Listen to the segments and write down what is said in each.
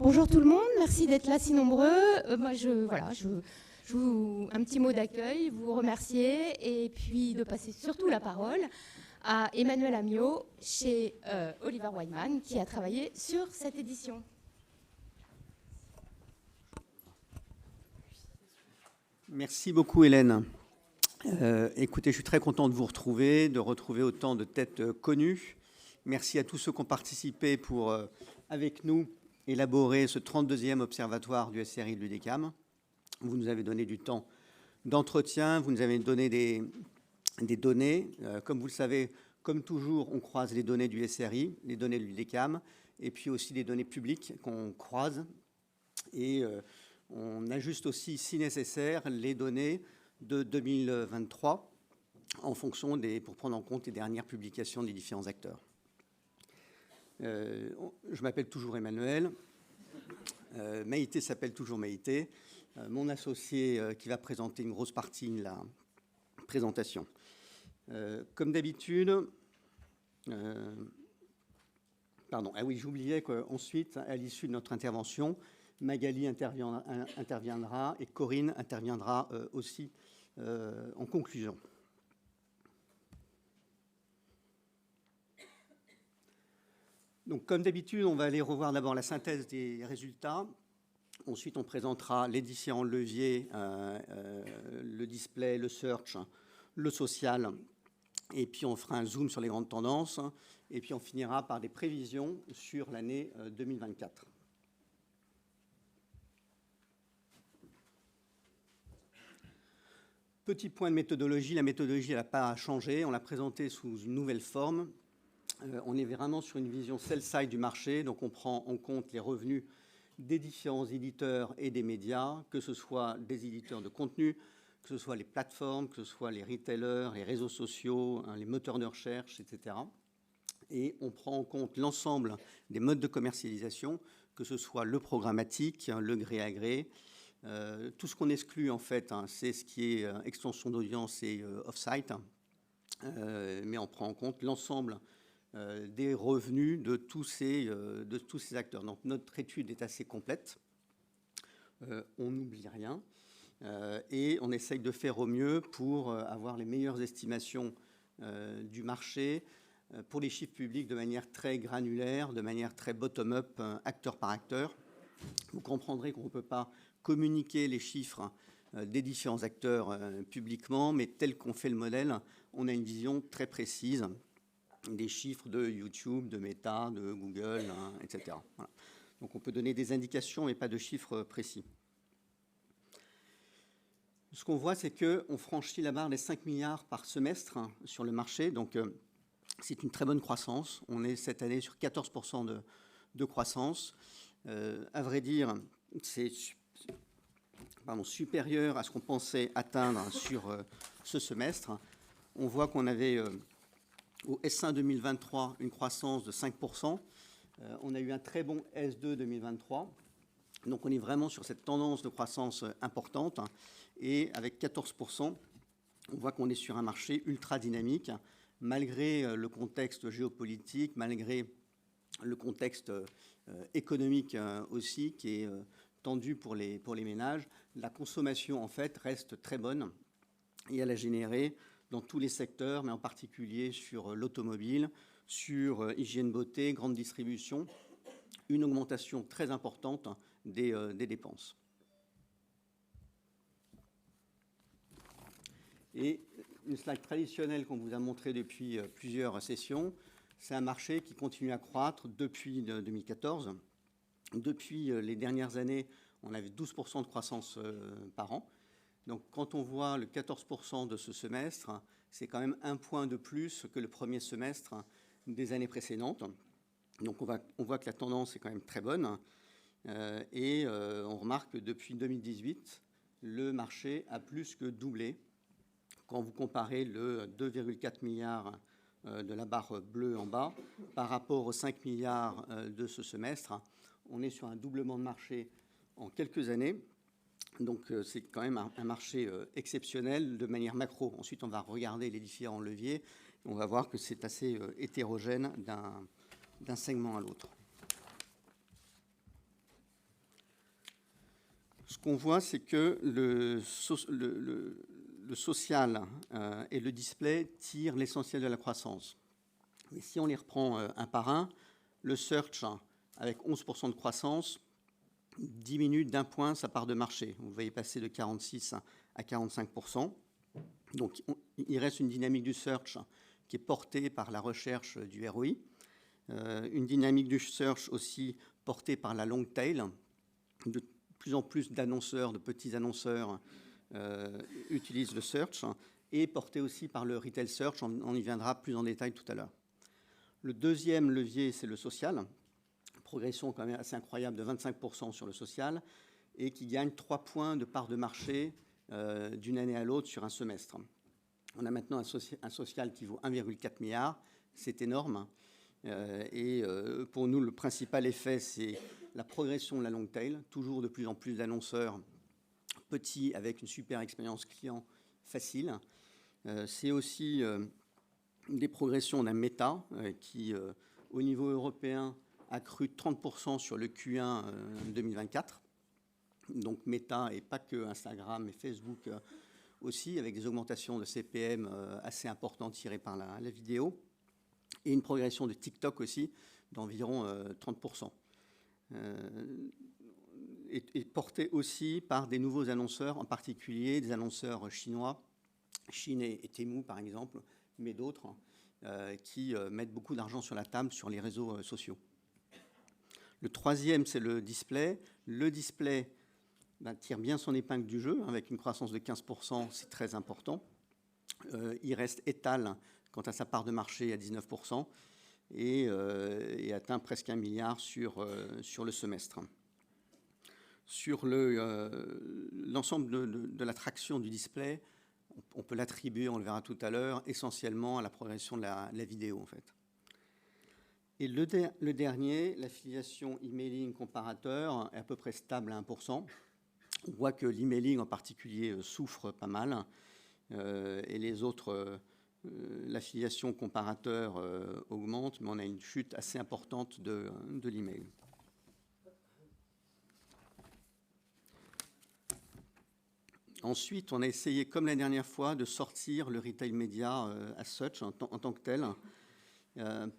Bonjour tout le monde, merci d'être là si nombreux. Moi, je vous un petit mot d'accueil, vous remercier et puis de passer surtout la parole à Emmanuel Amiot chez Oliver Wyman qui a travaillé sur cette édition. Merci beaucoup Hélène. Écoutez, je suis très content de vous retrouver, de retrouver autant de têtes connues. Merci à tous ceux qui ont participé pour, avec nous, élaborer ce 32e observatoire du SRI de l'UDECAM. Vous nous avez donné du temps d'entretien, vous nous avez donné des données. Comme vous le savez, comme toujours, on croise les données du SRI, les données de l'UDECAM, et puis aussi des données publiques qu'on croise. Et on ajuste aussi, si nécessaire, les données de 2023 en fonction pour prendre en compte les dernières publications des différents acteurs. Je m'appelle toujours Emmanuel. Maïté s'appelle toujours Maïté. Mon associé qui va présenter une grosse partie de la présentation. Comme d'habitude, j'oubliais qu'ensuite, à l'issue de notre intervention, Magali interviendra et Corinne interviendra aussi en conclusion. Donc, comme d'habitude, on va aller revoir d'abord la synthèse des résultats. Ensuite, on présentera les différents leviers, le display, le search, le social. Et puis, on fera un zoom sur les grandes tendances. Et puis, on finira par des prévisions sur l'année 2024. Petit point de méthodologie. La méthodologie, elle n'a pas changé. On l'a présentée sous une nouvelle forme. On est vraiment sur une vision sell-side du marché. Donc, on prend en compte les revenus des différents éditeurs et des médias, que ce soit des éditeurs de contenu, que ce soit les plateformes, que ce soit les retailers, les réseaux sociaux, les moteurs de recherche, etc. Et on prend en compte l'ensemble des modes de commercialisation, que ce soit le programmatique, le gré à gré. Tout ce qu'on exclut, en fait, c'est ce qui est extension d'audience et off-site. Mais on prend en compte l'ensemble des revenus de tous ces acteurs. Donc, notre étude est assez complète. On n'oublie rien. Et on essaye de faire au mieux pour avoir les meilleures estimations du marché pour les chiffres publics de manière très granulaire, de manière très bottom-up, acteur par acteur. Vous comprendrez qu'on ne peut pas communiquer les chiffres des différents acteurs publiquement, mais tel qu'on fait le modèle, on a une vision très précise des chiffres de YouTube, de Meta, de Google, etc. Voilà. Donc on peut donner des indications, mais pas de chiffres précis. Ce qu'on voit, c'est qu'on franchit la barre des 5 milliards par semestre sur le marché. Donc c'est une très bonne croissance. On est cette année sur 14% de croissance. À vrai dire, c'est supérieur à ce qu'on pensait atteindre sur ce semestre. On voit qu'on avait au S1 2023 une croissance de 5%. On a eu un très bon S2 2023. Donc on est vraiment sur cette tendance de croissance importante. Et avec 14%, on voit qu'on est sur un marché ultra dynamique, malgré le contexte géopolitique, malgré le contexte économique aussi, qui est tendu pour les ménages. La consommation, en fait, reste très bonne et elle a généré dans tous les secteurs, mais en particulier sur l'automobile, sur hygiène beauté, grande distribution, une augmentation très importante des dépenses. Et une slide traditionnelle qu'on vous a montrée depuis plusieurs sessions, c'est un marché qui continue à croître depuis 2014. Depuis les dernières années, on avait 12% de croissance par an. Donc quand on voit le 14% de ce semestre, c'est quand même un point de plus que le premier semestre des années précédentes. Donc on voit que la tendance est quand même très bonne. Et on remarque que depuis 2018, le marché a plus que doublé. Quand vous comparez le 2,4 milliards de la barre bleue en bas par rapport aux 5 milliards de ce semestre, on est sur un doublement de marché en quelques années. Donc c'est quand même un marché exceptionnel de manière macro. Ensuite, on va regarder les différents leviers et on va voir que c'est assez hétérogène d'un segment à l'autre. ce qu'on voit, c'est que le social et le display tirent l'essentiel de la croissance. Mais si on les reprend un par un, le search, avec 11% de croissance, diminue d'un point sa part de marché. Vous voyez passer de 46 à 45%. Donc, il reste une dynamique du search qui est portée par la recherche du ROI. Une dynamique du search aussi portée par la long tail. De plus en plus d'annonceurs, de petits annonceurs utilisent le search, et portée aussi par le retail search. On y viendra plus en détail tout à l'heure. Le deuxième levier, c'est le social. Progression quand même assez incroyable de 25% sur le social, et qui gagne 3 points de part de marché d'une année à l'autre sur un semestre. On a maintenant un social qui vaut 1,4 milliard. C'est énorme. Et pour nous, le principal effet, c'est la progression de la long tail. Toujours de plus en plus d'annonceurs petits avec une super expérience client facile. C'est aussi des progressions d'un Meta qui, au niveau européen, a cru 30% sur le Q1 2024. Donc Meta, et pas que Instagram, mais Facebook aussi, avec des augmentations de CPM assez importantes tirées par la vidéo. Et une progression de TikTok aussi d'environ 30%. Et portée aussi par des nouveaux annonceurs, en particulier des annonceurs chinois, Chine et Temu par exemple, mais d'autres, qui mettent beaucoup d'argent sur la table sur les réseaux sociaux. Le troisième, c'est le display. Le display tire bien son épingle du jeu, avec une croissance de 15%, c'est très important. Il reste étal quant à sa part de marché à 19% et atteint presque 1 milliard sur le semestre. Sur l'ensemble de la traction du display, on peut l'attribuer, on le verra tout à l'heure, essentiellement à la progression de la vidéo en fait. Et le dernier, l'affiliation emailing comparateur, est à peu près stable à 1%. On voit que l'emailing en particulier souffre pas mal, et les autres, l'affiliation comparateur augmente, mais on a une chute assez importante de l'email. Ensuite, on a essayé, comme la dernière fois, de sortir le retail média as such, en tant que tel,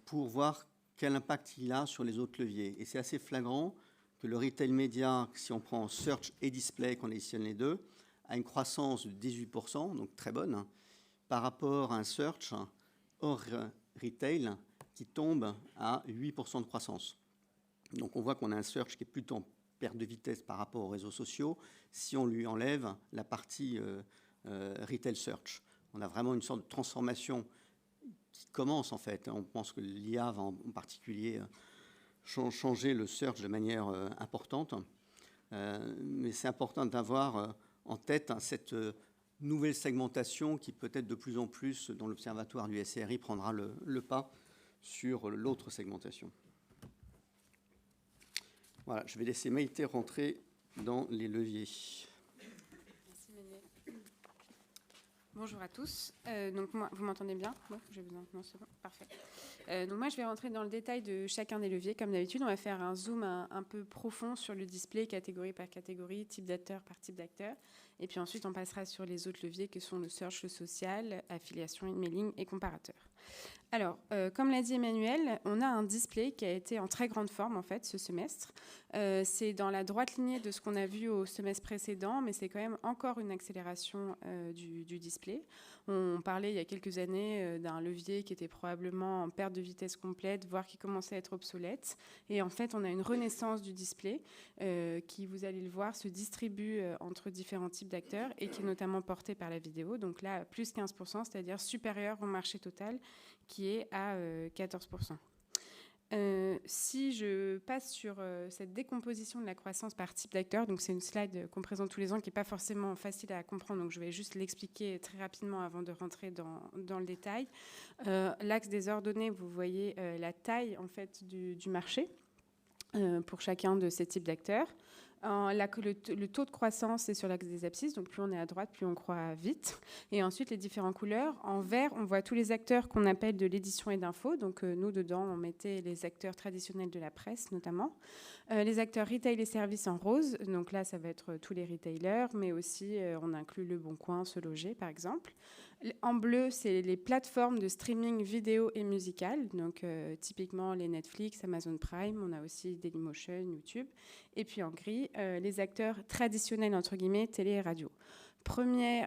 pour voir quel impact il a sur les autres leviers. Et c'est assez flagrant que le retail média, si on prend search et display, qu'on additionne les deux, a une croissance de 18%, donc très bonne, par rapport à un search hors retail qui tombe à 8% de croissance. Donc on voit qu'on a un search qui est plutôt en perte de vitesse par rapport aux réseaux sociaux si on lui enlève la partie retail search. On a vraiment une sorte de transformation qui commence en fait. On pense que l'IA va en particulier changer le search de manière importante. Mais c'est important d'avoir en tête cette nouvelle segmentation qui peut-être de plus en plus dans l'observatoire du SRI prendra le pas sur l'autre segmentation. Voilà, je vais laisser Maïté rentrer dans les leviers. Merci Manuel. Bonjour à tous. Donc moi, vous m'entendez bien? Ouais, j'ai besoin. Non, c'est bon, parfait. Donc moi, je vais rentrer dans le détail de chacun des leviers. Comme d'habitude, on va faire un zoom un peu profond sur le display, catégorie par catégorie, type d'acteur par type d'acteur. Et puis ensuite, on passera sur les autres leviers que sont le search, le social, affiliation, emailing et comparateur. Alors, comme l'a dit Emmanuel, on a un display qui a été en très grande forme, en fait, ce semestre. C'est dans la droite lignée de ce qu'on a vu au semestre précédent, mais c'est quand même encore une accélération du display. On parlait il y a quelques années d'un levier qui était probablement en perte de vitesse complète, voire qui commençait à être obsolète. Et en fait, on a une renaissance du display qui, vous allez le voir, se distribue entre différents types d'acteurs et qui est notamment porté par la vidéo. Donc là, plus 15%, c'est-à-dire supérieur au marché total, qui est à 14%. Si je passe sur cette décomposition de la croissance par type d'acteur, donc c'est une slide qu'on présente tous les ans qui n'est pas forcément facile à comprendre, donc je vais juste l'expliquer très rapidement avant de rentrer dans le détail. L'axe des ordonnées, vous voyez la taille en fait du marché pour chacun de ces types d'acteurs. Le taux de croissance est sur l'axe des abscisses, donc plus on est à droite, plus on croît vite. Et ensuite, les différentes couleurs. En vert, on voit tous les acteurs qu'on appelle de l'édition et d'info. Donc nous, dedans, on mettait les acteurs traditionnels de la presse, notamment. Les acteurs retail et services en rose. Donc là, ça va être tous les retailers, mais aussi on inclut Le Bon Coin, Se Loger, par exemple. En bleu, c'est les plateformes de streaming vidéo et musical, donc typiquement les Netflix, Amazon Prime, on a aussi Dailymotion, YouTube. Et puis en gris, les acteurs traditionnels, entre guillemets, télé et radio. Premier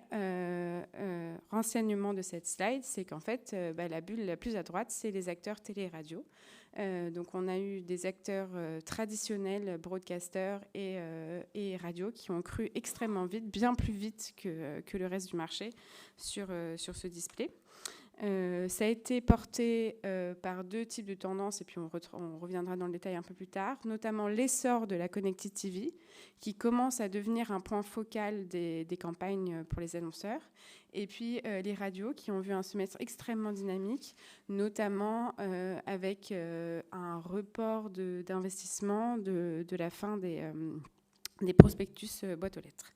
renseignement de cette slide, c'est qu'en fait, la bulle la plus à droite, c'est les acteurs télé et radio. Donc on a eu des acteurs traditionnels, broadcasters et radio qui ont cru extrêmement vite, bien plus vite que le reste du marché sur ce display. Ça a été porté par deux types de tendances, et puis on reviendra dans le détail un peu plus tard, notamment l'essor de la Connected TV, qui commence à devenir un point focal des campagnes pour les annonceurs, et puis les radios qui ont vu un semestre extrêmement dynamique, notamment avec un report d'investissement de la fin des prospectus boîte aux lettres.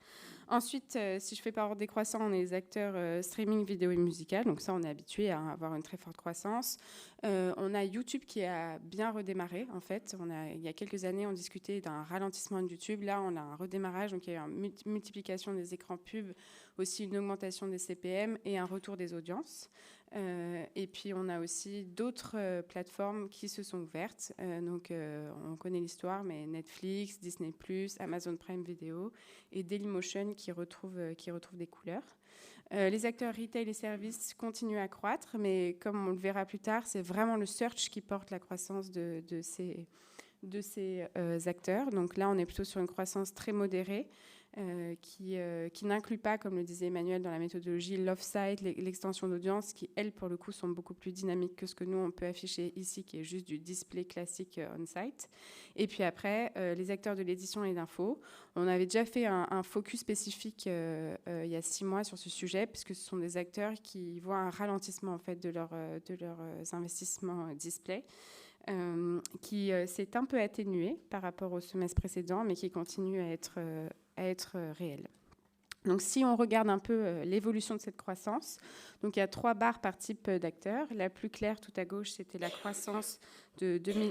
Ensuite, si je fais par ordre décroissant, on est les acteurs streaming, vidéo et musical. Donc ça, on est habitué à avoir une très forte croissance. On a YouTube qui a bien redémarré, en fait. Il y a quelques années, on discutait d'un ralentissement de YouTube. Là, on a un redémarrage. Donc il y a une multiplication des écrans pubs, aussi une augmentation des CPM et un retour des audiences. Et puis, on a aussi d'autres plateformes qui se sont ouvertes. On connaît l'histoire, mais Netflix, Disney+, Amazon Prime Video et Dailymotion qui retrouvent des couleurs. Les acteurs retail et services continuent à croître, mais comme on le verra plus tard, c'est vraiment le search qui porte la croissance de ces acteurs. Donc là, on est plutôt sur une croissance très modérée. Qui n'inclut pas, comme le disait Emmanuel dans la méthodologie, l'off-site, l'extension d'audience, qui, elles, pour le coup, sont beaucoup plus dynamiques que ce que nous, on peut afficher ici, qui est juste du display classique on-site. Et puis après, les acteurs de l'édition et d'info. On avait déjà fait un focus spécifique il y a 6 mois sur ce sujet, puisque ce sont des acteurs qui voient un ralentissement en fait, de leurs investissements display. Qui s'est un peu atténué par rapport au semestre précédent, mais qui continue à être réel. Donc, si on regarde un peu l'évolution de cette croissance, donc il y a 3 barres par type d'acteur. La plus claire, tout à gauche, c'était la croissance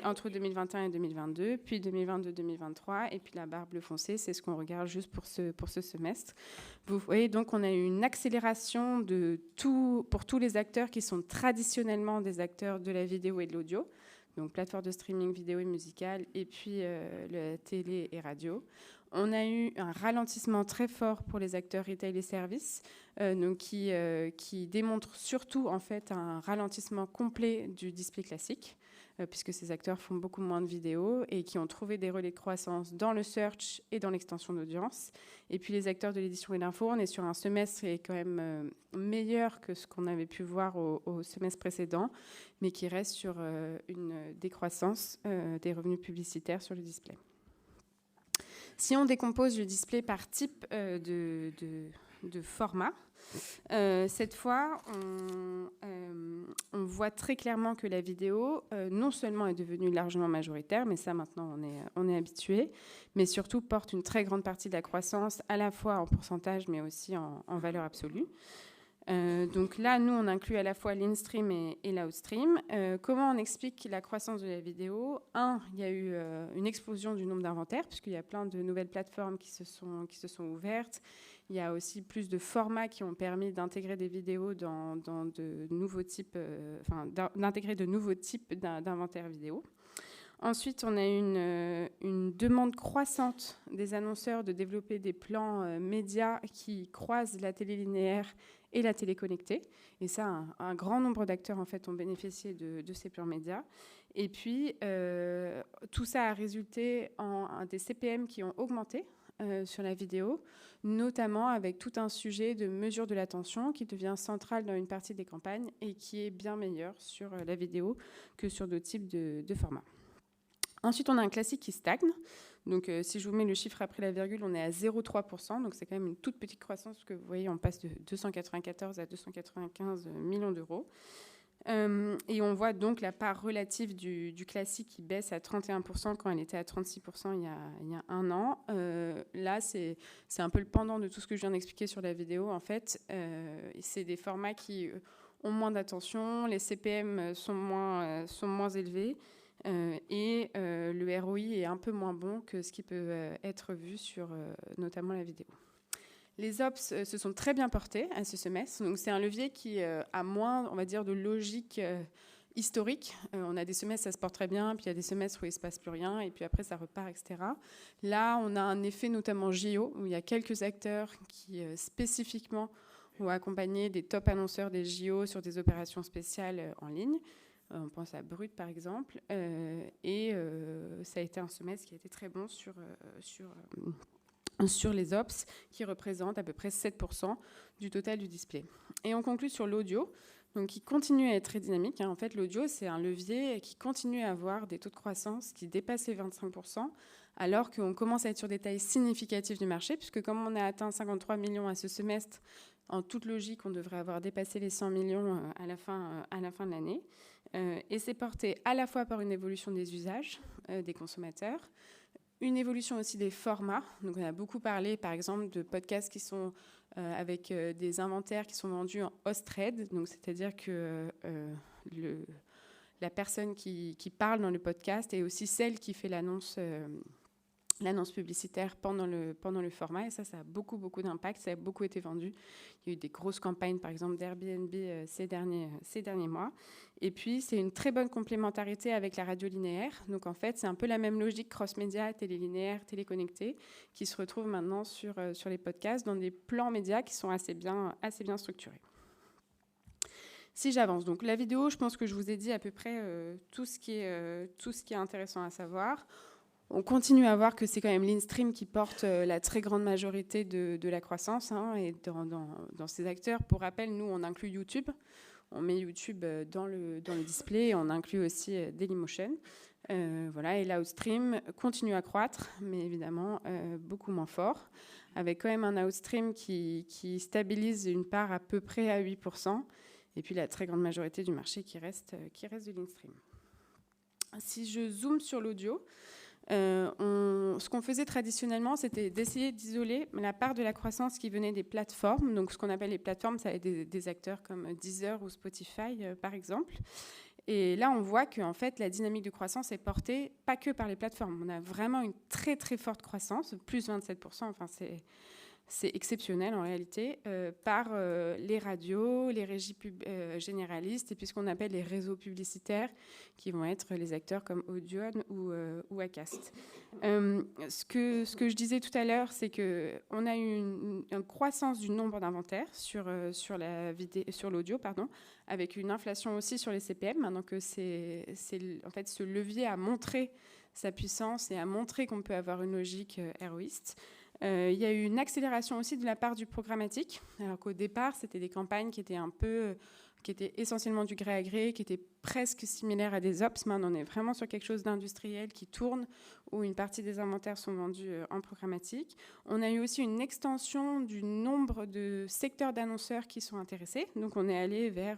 entre 2021 et 2022, puis 2022-2023, et puis la barre bleu foncé, c'est ce qu'on regarde juste pour ce semestre. Vous voyez, donc, on a eu une accélération pour tous les acteurs qui sont traditionnellement des acteurs de la vidéo et de l'audio. Donc plateforme de streaming vidéo et musicale, et puis la télé et radio. On a eu un ralentissement très fort pour les acteurs retail et services, qui démontre surtout en fait un ralentissement complet du display classique, puisque ces acteurs font beaucoup moins de vidéos et qui ont trouvé des relais de croissance dans le search et dans l'extension d'audience. Et puis les acteurs de l'édition et l'info, on est sur un semestre qui est quand même meilleur que ce qu'on avait pu voir au semestre précédent, mais qui reste sur une décroissance des revenus publicitaires sur le display. Si on décompose le display par type de format, cette fois, on voit très clairement que la vidéo, non seulement est devenue largement majoritaire, mais ça maintenant on est habitué, mais surtout porte une très grande partie de la croissance, à la fois en pourcentage, mais aussi en valeur absolue. Donc là, nous, on inclut à la fois l'in-stream et l'out-stream. Comment on explique la croissance de la vidéo ? Il y a eu une explosion du nombre d'inventaires, puisqu'il y a plein de nouvelles plateformes qui se sont ouvertes. Il y a aussi plus de formats qui ont permis d'intégrer des vidéos dans de nouveaux types, d'intégrer de nouveaux types d'inventaires vidéo. Ensuite, on a une demande croissante des annonceurs de développer des plans médias qui croisent la télé linéaire et la télé connectée. Et ça, un grand nombre d'acteurs en fait, ont bénéficié de ces plans médias. Et puis, tout ça a résulté en des CPM qui ont augmenté sur la vidéo, notamment avec tout un sujet de mesure de l'attention qui devient central dans une partie des campagnes et qui est bien meilleur sur la vidéo que sur d'autres types de formats. Ensuite, on a un classique qui stagne. Donc, si je vous mets le chiffre après la virgule, on est à 0,3%. Donc, c'est quand même une toute petite croissance, parce que vous voyez, on passe de 294 à 295 millions d'euros. Et on voit donc la part relative du classique qui baisse à 31% quand elle était à 36% il y a un an. Là, c'est un peu le pendant de tout ce que je viens d'expliquer sur la vidéo. En fait, c'est des formats qui ont moins d'attention, les CPM sont moins élevés et le ROI est un peu moins bon que ce qui peut être vu sur notamment la vidéo. Les ops se sont très bien portés à ce semestre. Donc, c'est un levier qui a moins, on va dire, de logique historique. On a des semestres, ça se porte très bien, puis il y a des semestres où il ne se passe plus rien, et puis après, ça repart, etc. Là, on a un effet notamment JO, où il y a quelques acteurs qui spécifiquement ont accompagné des top annonceurs des JO sur des opérations spéciales en ligne. On pense à Brut, par exemple. Et ça a été un semestre qui a été très bon sur les ops, qui représentent à peu près 7% du total du display. Et on conclut sur l'audio, donc qui continue à être très dynamique. En fait, l'audio, c'est un levier qui continue à avoir des taux de croissance qui dépassent les 25%, alors qu'on commence à être sur des tailles significatives du marché, puisque comme on a atteint 53 millions à ce semestre, en toute logique, on devrait avoir dépassé les 100 millions à la fin de l'année. Et c'est porté à la fois par une évolution des usages des consommateurs, une évolution aussi des formats. Donc, on a beaucoup parlé, par exemple, de podcasts qui sont avec des inventaires qui sont vendus en host-read. Donc, c'est-à-dire que la personne qui parle dans le podcast est aussi celle qui fait l'annonce publicitaire pendant le format. Et ça a beaucoup d'impact. Ça a beaucoup été vendu. Il y a eu des grosses campagnes, par exemple, d'Airbnb ces derniers mois. Et puis, c'est une très bonne complémentarité avec la radio linéaire. Donc, en fait, c'est un peu la même logique cross-média, télé-linéaire, téléconnecté, qui se retrouve maintenant sur les podcasts dans des plans médias qui sont assez bien structurés. Si j'avance, donc la vidéo, je pense que je vous ai dit à peu près tout ce qui est intéressant à savoir. On continue à voir que c'est quand même l'in-stream qui porte la très grande majorité de la croissance et dans ces acteurs. Pour rappel, nous, on inclut YouTube. On met YouTube dans le display et on inclut aussi Dailymotion. Voilà, et l'outstream continue à croître, mais évidemment beaucoup moins fort, avec quand même un outstream qui stabilise une part à peu près à 8%, et puis la très grande majorité du marché qui reste de l'instream. Si je zoome sur l'audio, ce qu'on faisait traditionnellement, c'était d'essayer d'isoler la part de la croissance qui venait des plateformes. Donc, ce qu'on appelle les plateformes, ça va être des acteurs comme Deezer ou Spotify, par exemple. Et là, on voit qu'en fait, la dynamique de croissance est portée pas que par les plateformes. On a vraiment une très, très forte croissance, plus 27%. Enfin, c'est exceptionnel en réalité, par les radios, les régies généralistes et puis ce qu'on appelle les réseaux publicitaires qui vont être les acteurs comme Audion ou Acast. Ce que je disais tout à l'heure, c'est qu'on a eu une croissance du nombre d'inventaires sur l'audio, avec une inflation aussi sur les CPM, maintenant que en fait, ce levier a montré sa puissance et a montré qu'on peut avoir une logique ROIste. Il y a eu une accélération aussi de la part du programmatique, alors qu'au départ, c'était des campagnes qui étaient essentiellement du gré à gré, qui étaient presque similaires à des ops. Maintenant, on est vraiment sur quelque chose d'industriel qui tourne, où une partie des inventaires sont vendus en programmatique. On a eu aussi une extension du nombre de secteurs d'annonceurs qui sont intéressés. Donc, on est allé vers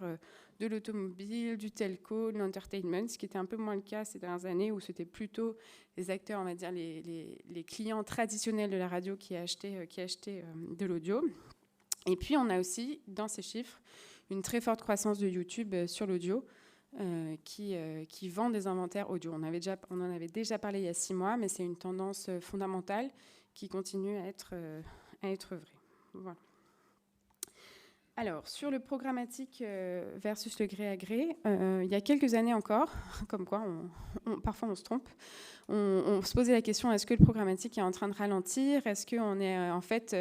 de l'automobile, du telco, de l'entertainment, ce qui était un peu moins le cas ces dernières années, où c'était plutôt les acteurs, on va dire, les clients traditionnels de la radio qui achetaient de l'audio. Et puis, on a aussi, dans ces chiffres, une très forte croissance de YouTube sur l'audio qui vend des inventaires audio. On en avait déjà parlé il y a 6 mois, mais c'est une tendance fondamentale qui continue à être vraie. Voilà. Alors, sur le programmatique versus le gré à gré, il y a quelques années encore, comme quoi parfois on se trompe, on se posait la question, est-ce que le programmatique est en train de ralentir? Est-ce qu'on est en fait,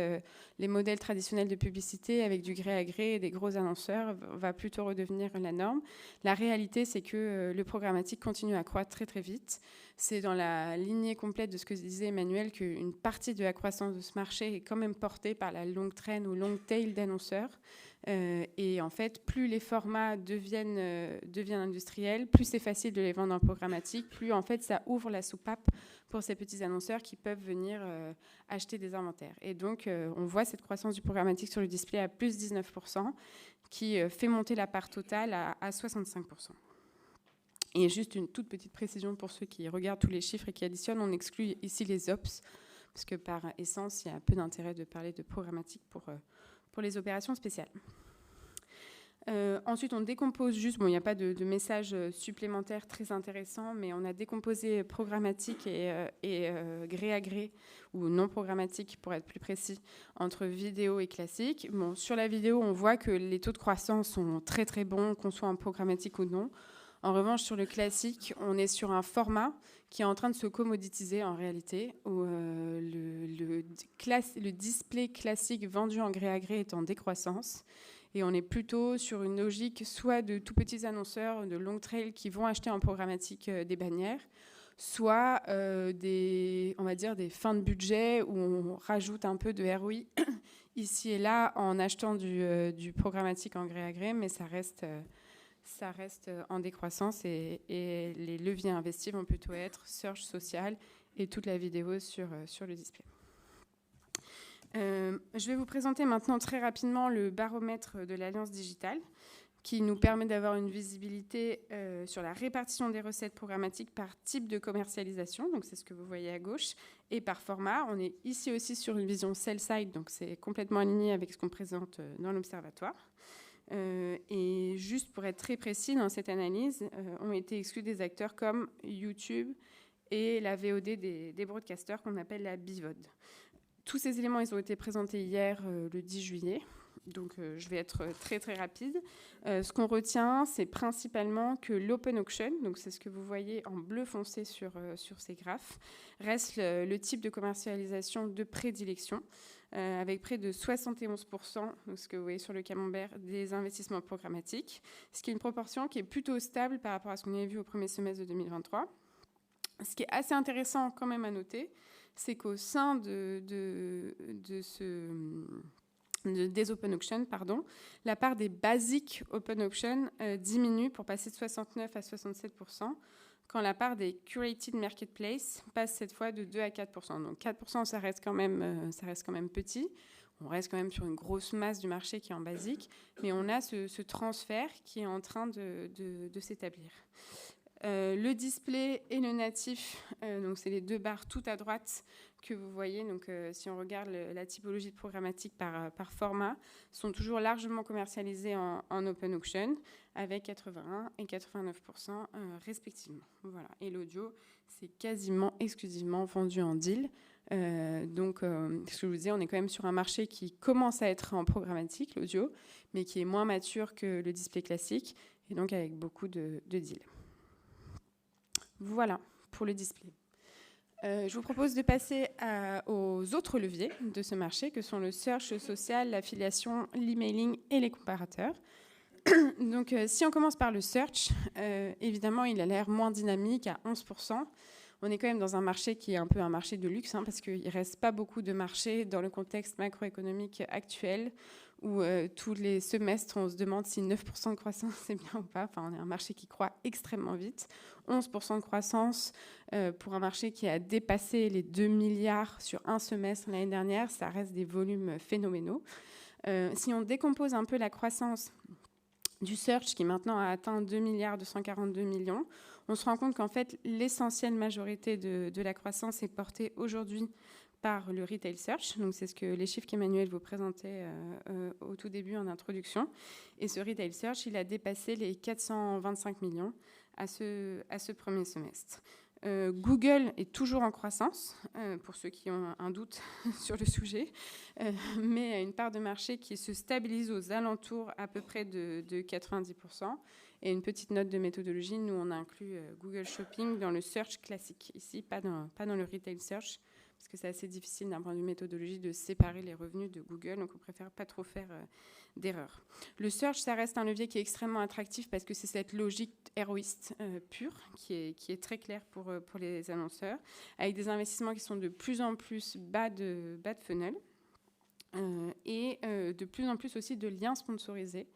les modèles traditionnels de publicité avec du gré à gré et des gros annonceurs va plutôt redevenir la norme? La réalité, c'est que le programmatique continue à croître très très vite. C'est dans la lignée complète de ce que disait Emmanuel qu'une partie de la croissance de ce marché est quand même portée par la longue traîne ou long tail d'annonceurs. Et en fait, plus les formats deviennent industriels, plus c'est facile de les vendre en programmatique, plus en fait ça ouvre la soupape pour ces petits annonceurs qui peuvent venir acheter des inventaires. Et donc, on voit cette croissance du programmatique sur le display à plus 19%, qui fait monter la part totale à 65%. Et juste une toute petite précision pour ceux qui regardent tous les chiffres et qui additionnent, on exclut ici les OPS, parce que par essence, il y a peu d'intérêt de parler de programmatique pour les opérations spéciales. Ensuite, on décompose juste, il n'y a pas de message supplémentaire très intéressant, mais on a décomposé programmatique et gré à gré, ou non programmatique pour être plus précis, entre vidéo et classique. Bon, sur la vidéo, on voit que les taux de croissance sont très très bons, qu'on soit en programmatique ou non. En revanche, sur le classique, on est sur un format qui est en train de se commoditiser en réalité, où le display classique vendu en gré à gré est en décroissance. Et on est plutôt sur une logique soit de tout petits annonceurs de long trail qui vont acheter en programmatique des bannières, soit des fins de budget où on rajoute un peu de ROI ici et là en achetant du programmatique en gré à gré, mais ça reste en décroissance et les leviers investis vont plutôt être search social et toute la vidéo sur le display. Je vais vous présenter maintenant très rapidement le baromètre de l'Alliance Digitale qui nous permet d'avoir une visibilité sur la répartition des recettes programmatiques par type de commercialisation, donc c'est ce que vous voyez à gauche, et par format. On est ici aussi sur une vision sell-side, donc c'est complètement aligné avec ce qu'on présente dans l'Observatoire. Et juste pour être très précis, dans cette analyse, ont été exclus des acteurs comme YouTube et la VOD des broadcasters qu'on appelle la BVOD. Tous ces éléments, ils ont été présentés hier, le 10 juillet. Donc, je vais être très, très rapide. Ce qu'on retient, c'est principalement que l'open auction, donc c'est ce que vous voyez en bleu foncé sur ces graphes, reste le type de commercialisation de prédilection, avec près de 71%, donc ce que vous voyez sur le camembert, des investissements programmatiques, ce qui est une proportion qui est plutôt stable par rapport à ce qu'on avait vu au premier semestre de 2023. Ce qui est assez intéressant quand même à noter, c'est qu'au sein des open auction, la part des basiques open auction diminue pour passer de 69 à 67%, quand la part des curated marketplace passe cette fois de 2 à 4%. Donc 4%, ça reste quand même petit. On reste quand même sur une grosse masse du marché qui est en basique, mais on a ce transfert qui est en train de s'établir. Le display et le natif, donc c'est les deux barres tout à droite que vous voyez. Donc, si on regarde la typologie de programmatique par format, sont toujours largement commercialisés en open auction avec 81 et 89% respectivement. Voilà. Et l'audio, c'est quasiment exclusivement vendu en deal. Donc, ce que je vous disais, on est quand même sur un marché qui commence à être en programmatique, l'audio, mais qui est moins mature que le display classique et donc avec beaucoup de deals. Voilà pour le display. Je vous propose de passer aux autres leviers de ce marché, que sont le search, le social, l'affiliation, l'emailing et les comparateurs. Donc, si on commence par le search, évidemment, il a l'air moins dynamique à 11%. On est quand même dans un marché qui est un peu un marché de luxe, parce qu'il ne reste pas beaucoup de marchés dans le contexte macroéconomique actuel, où tous les semestres, on se demande si 9% de croissance, c'est bien ou pas. Enfin, on est un marché qui croît extrêmement vite. 11% de croissance pour un marché qui a dépassé les 2 milliards sur un semestre l'année dernière, ça reste des volumes phénoménaux. Si on décompose un peu la croissance du search, qui maintenant a atteint 2 milliards 242 millions, on se rend compte qu'en fait, l'essentielle majorité de la croissance est portée aujourd'hui par le retail search. Donc, c'est les chiffres qu'Emmanuel vous présentait au tout début en introduction. Et ce retail search, il a dépassé les 425 millions à ce premier semestre. Google est toujours en croissance, pour ceux qui ont un doute sur le sujet, mais a une part de marché qui se stabilise aux alentours à peu près de 90%. Et une petite note de méthodologie, nous on inclut Google Shopping dans le search classique, ici pas dans le retail search, parce que c'est assez difficile d'un point de vue méthodologie de séparer les revenus de Google, donc on préfère pas trop faire d'erreurs. Le search, ça reste un levier qui est extrêmement attractif parce que c'est cette logique héroïste pure qui est très claire pour les annonceurs, avec des investissements qui sont de plus en plus bas de funnel. et de plus en plus aussi de liens sponsorisés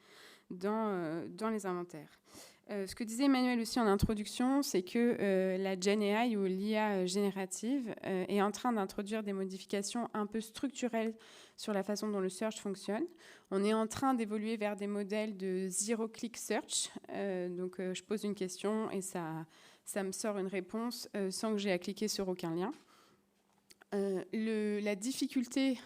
dans les inventaires. Ce que disait Emmanuel aussi en introduction, c'est que la Gen AI ou l'IA générative est en train d'introduire des modifications un peu structurelles sur la façon dont le search fonctionne. On est en train d'évoluer vers des modèles de zero-click search. Donc, je pose une question et ça me sort une réponse sans que j'ai à cliquer sur aucun lien. La difficulté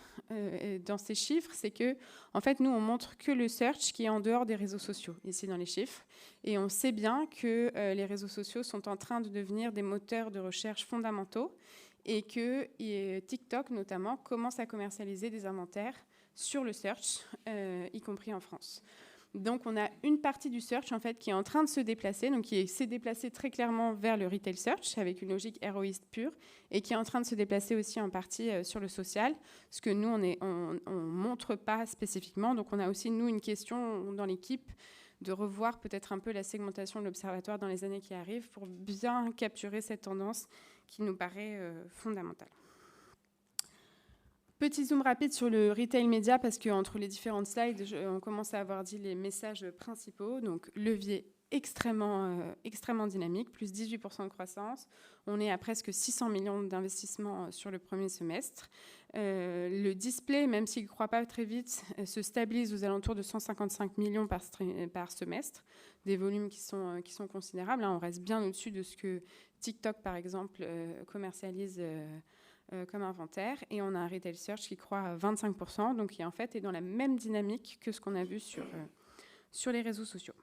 dans ces chiffres, c'est que, en fait, nous, on montre que le search qui est en dehors des réseaux sociaux, ici dans les chiffres. Et on sait bien que les réseaux sociaux sont en train de devenir des moteurs de recherche fondamentaux et que TikTok, notamment, commence à commercialiser des inventaires sur le search, y compris en France. Donc, on a une partie du search, en fait, qui est en train de se déplacer, donc qui s'est déplacée très clairement vers le retail search, avec une logique héroïste pure, et qui est en train de se déplacer aussi en partie sur le social, ce que nous, on montre pas spécifiquement. Donc, on a aussi, nous, une question dans l'équipe de revoir peut-être un peu la segmentation de l'observatoire dans les années qui arrivent pour bien capturer cette tendance qui nous paraît fondamentale. Petit zoom rapide sur le retail média, parce qu'entre les différentes slides, on commence à avoir dit les messages principaux. Donc, levier extrêmement dynamique, plus 18% de croissance. On est à presque 600 millions d'investissements sur le premier semestre. Le display, même s'il ne croît pas très vite, se stabilise aux alentours de 155 millions par semestre. Des volumes qui sont considérables. Là, on reste bien au-dessus de ce que TikTok, par exemple, commercialise comme inventaire, et on a un retail search qui croît à 25%, donc qui en fait est dans la même dynamique que ce qu'on a vu sur les réseaux sociaux.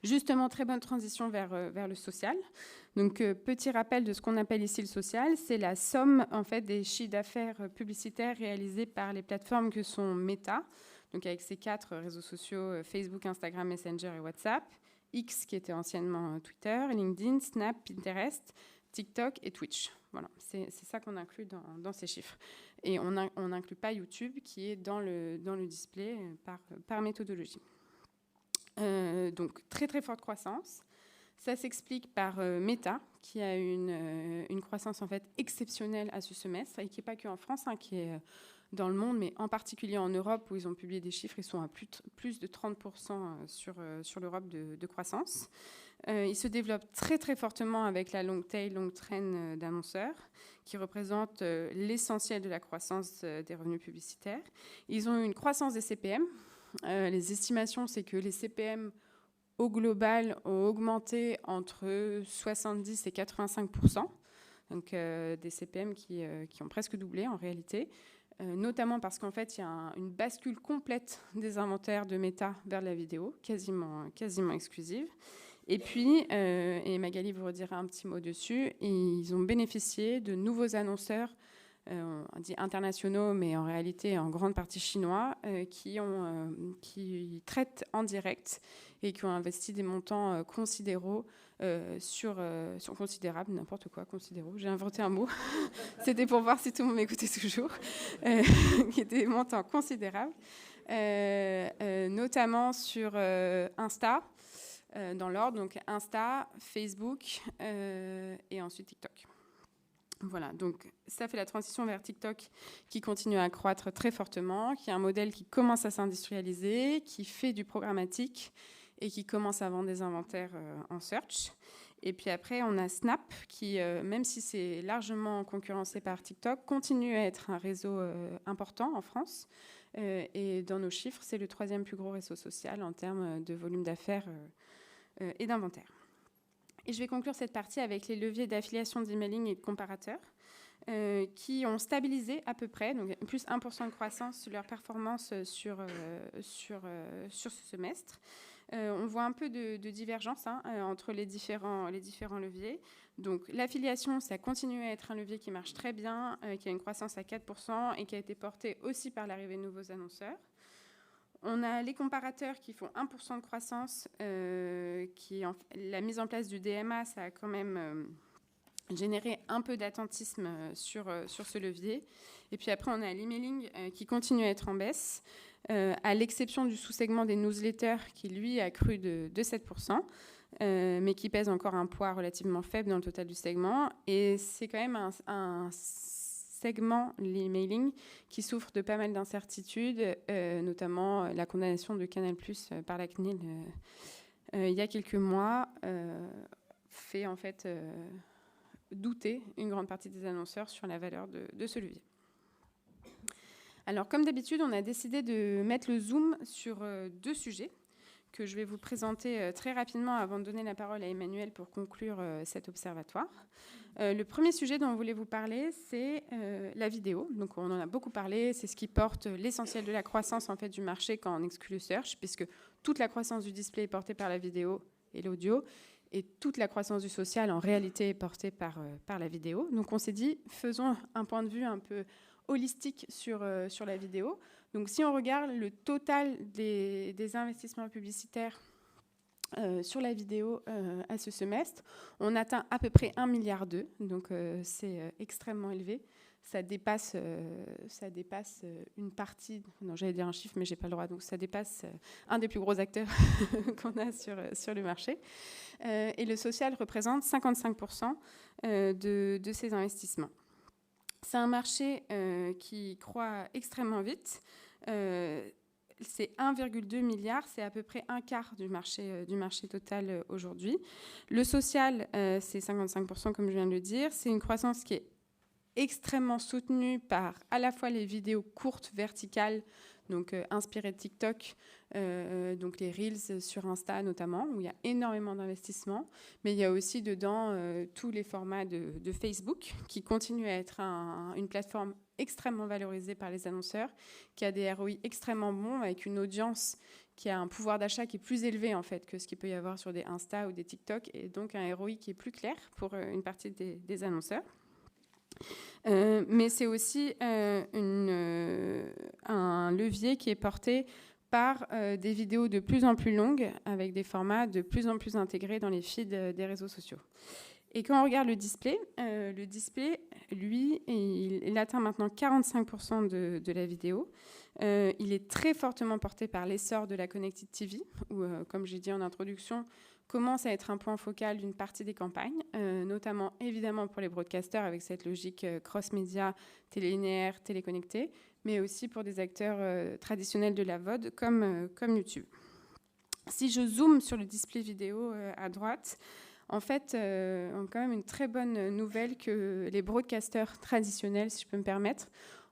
Justement, très bonne transition vers le social. Donc, petit rappel de ce qu'on appelle ici le social, c'est la somme en fait des chiffres d'affaires publicitaires réalisés par les plateformes que sont Meta, donc avec ces 4 réseaux sociaux, Facebook, Instagram, Messenger et WhatsApp, X qui était anciennement Twitter, LinkedIn, Snap, Pinterest, TikTok et Twitch. Voilà, c'est ça qu'on inclut dans ces chiffres. Et on n'inclut pas YouTube qui est dans le display par méthodologie. Donc, très forte croissance. Ça s'explique par Meta, qui a une croissance en fait exceptionnelle à ce semestre, et qui n'est pas qu'en France, qui est dans le monde, mais en particulier en Europe, où ils ont publié des chiffres, ils sont à plus de 30% sur l'Europe de croissance. Ils se développent très fortement avec la long tail, long train d'annonceurs, qui représentent l'essentiel de la croissance des revenus publicitaires. Ils ont une croissance des CPM. Les estimations, c'est que les CPM au global ont augmenté entre 70 et 85%, donc des CPM qui ont presque doublé en réalité, notamment parce qu'en fait, il y a une bascule complète des inventaires de Meta vers la vidéo, quasiment exclusive. Et puis, et Magali vous redira un petit mot dessus, ils ont bénéficié de nouveaux annonceurs, on dit internationaux, mais en réalité en grande partie chinois, qui traitent en direct et qui ont investi des montants considérables, considéraux, j'ai inventé un mot, c'était pour voir si tout le monde m'écoutait toujours, qui étaient des montants considérables, notamment sur Insta, dans l'ordre, donc Insta, Facebook et ensuite TikTok. Voilà, donc ça fait la transition vers TikTok qui continue à croître très fortement, qui est un modèle qui commence à s'industrialiser, qui fait du programmatique et qui commence à vendre des inventaires en search. Et puis après, on a Snap qui, même si c'est largement concurrencé par TikTok, continue à être un réseau important en France. Et dans nos chiffres, c'est le 3e plus gros réseau social en termes de volume d'affaires et d'inventaire. Et je vais conclure cette partie avec les leviers d'affiliation, d'emailing et de comparateurs qui ont stabilisé à peu près, donc plus 1% de croissance, leur performance sur ce semestre. On voit un peu de divergence entre les différents leviers. Donc l'affiliation, ça continue à être un levier qui marche très bien, qui a une croissance à 4% et qui a été porté aussi par l'arrivée de nouveaux annonceurs. On a les comparateurs qui font 1% de croissance, la mise en place du DMA, ça a quand même généré un peu d'attentisme sur ce levier. Et puis après, on a l'emailing qui continue à être en baisse, à l'exception du sous-segment des newsletters qui, lui, a cru de 7%, mais qui pèse encore un poids relativement faible dans le total du segment. Et c'est quand même segment, l'emailing, qui souffre de pas mal d'incertitudes, notamment la condamnation de Canal+ par la CNIL il y a quelques mois, fait en fait douter une grande partie des annonceurs sur la valeur de ce levier. Alors, comme d'habitude, on a décidé de mettre le zoom sur 2 sujets que je vais vous présenter très rapidement avant de donner la parole à Emmanuel pour conclure cet observatoire. Le premier sujet dont on voulait vous parler, c'est la vidéo. Donc, on en a beaucoup parlé. C'est ce qui porte l'essentiel de la croissance en fait, du marché quand on exclut le search, puisque toute la croissance du display est portée par la vidéo et l'audio, et toute la croissance du social, en réalité, est portée par la vidéo. Donc, on s'est dit, faisons un point de vue un peu holistique sur la vidéo. Donc, si on regarde le total des investissements publicitaires sur la vidéo à ce semestre, on atteint à peu près 1,2 milliard. Donc, c'est extrêmement élevé. Ça dépasse une partie... Non, j'allais dire un chiffre, mais je n'ai pas le droit. Donc, ça dépasse un des plus gros acteurs qu'on a sur le marché. Et le social représente 55% de ces investissements. C'est un marché qui croît extrêmement vite. C'est 1,2 milliard, c'est à peu près un quart du marché total aujourd'hui. Le social, c'est 55%, comme je viens de le dire. C'est une croissance qui est extrêmement soutenue par à la fois les vidéos courtes, verticales, donc inspirées de TikTok, donc les Reels sur Insta notamment, où il y a énormément d'investissements, mais il y a aussi dedans tous les formats de Facebook, qui continuent à être une plateforme extrêmement valorisée par les annonceurs, qui a des ROI extrêmement bons, avec une audience qui a un pouvoir d'achat qui est plus élevé en fait que ce qu'il peut y avoir sur des Insta ou des TikTok, et donc un ROI qui est plus clair pour une partie des annonceurs. Mais c'est aussi un levier qui est porté par des vidéos de plus en plus longues, avec des formats de plus en plus intégrés dans les feeds des réseaux sociaux. Et quand on regarde le display, lui, il atteint maintenant 45% de la vidéo. Il est très fortement porté par l'essor de la Connected TV, où, comme j'ai dit en introduction, commence à être un point focal d'une partie des campagnes, notamment évidemment pour les broadcasters avec cette logique cross-média, télélinéaire, téléconnectée, mais aussi pour des acteurs traditionnels de la VOD comme YouTube. Si je zoome sur le display vidéo à droite, en fait, on a quand même une très bonne nouvelle que les broadcasters traditionnels, si je peux me permettre,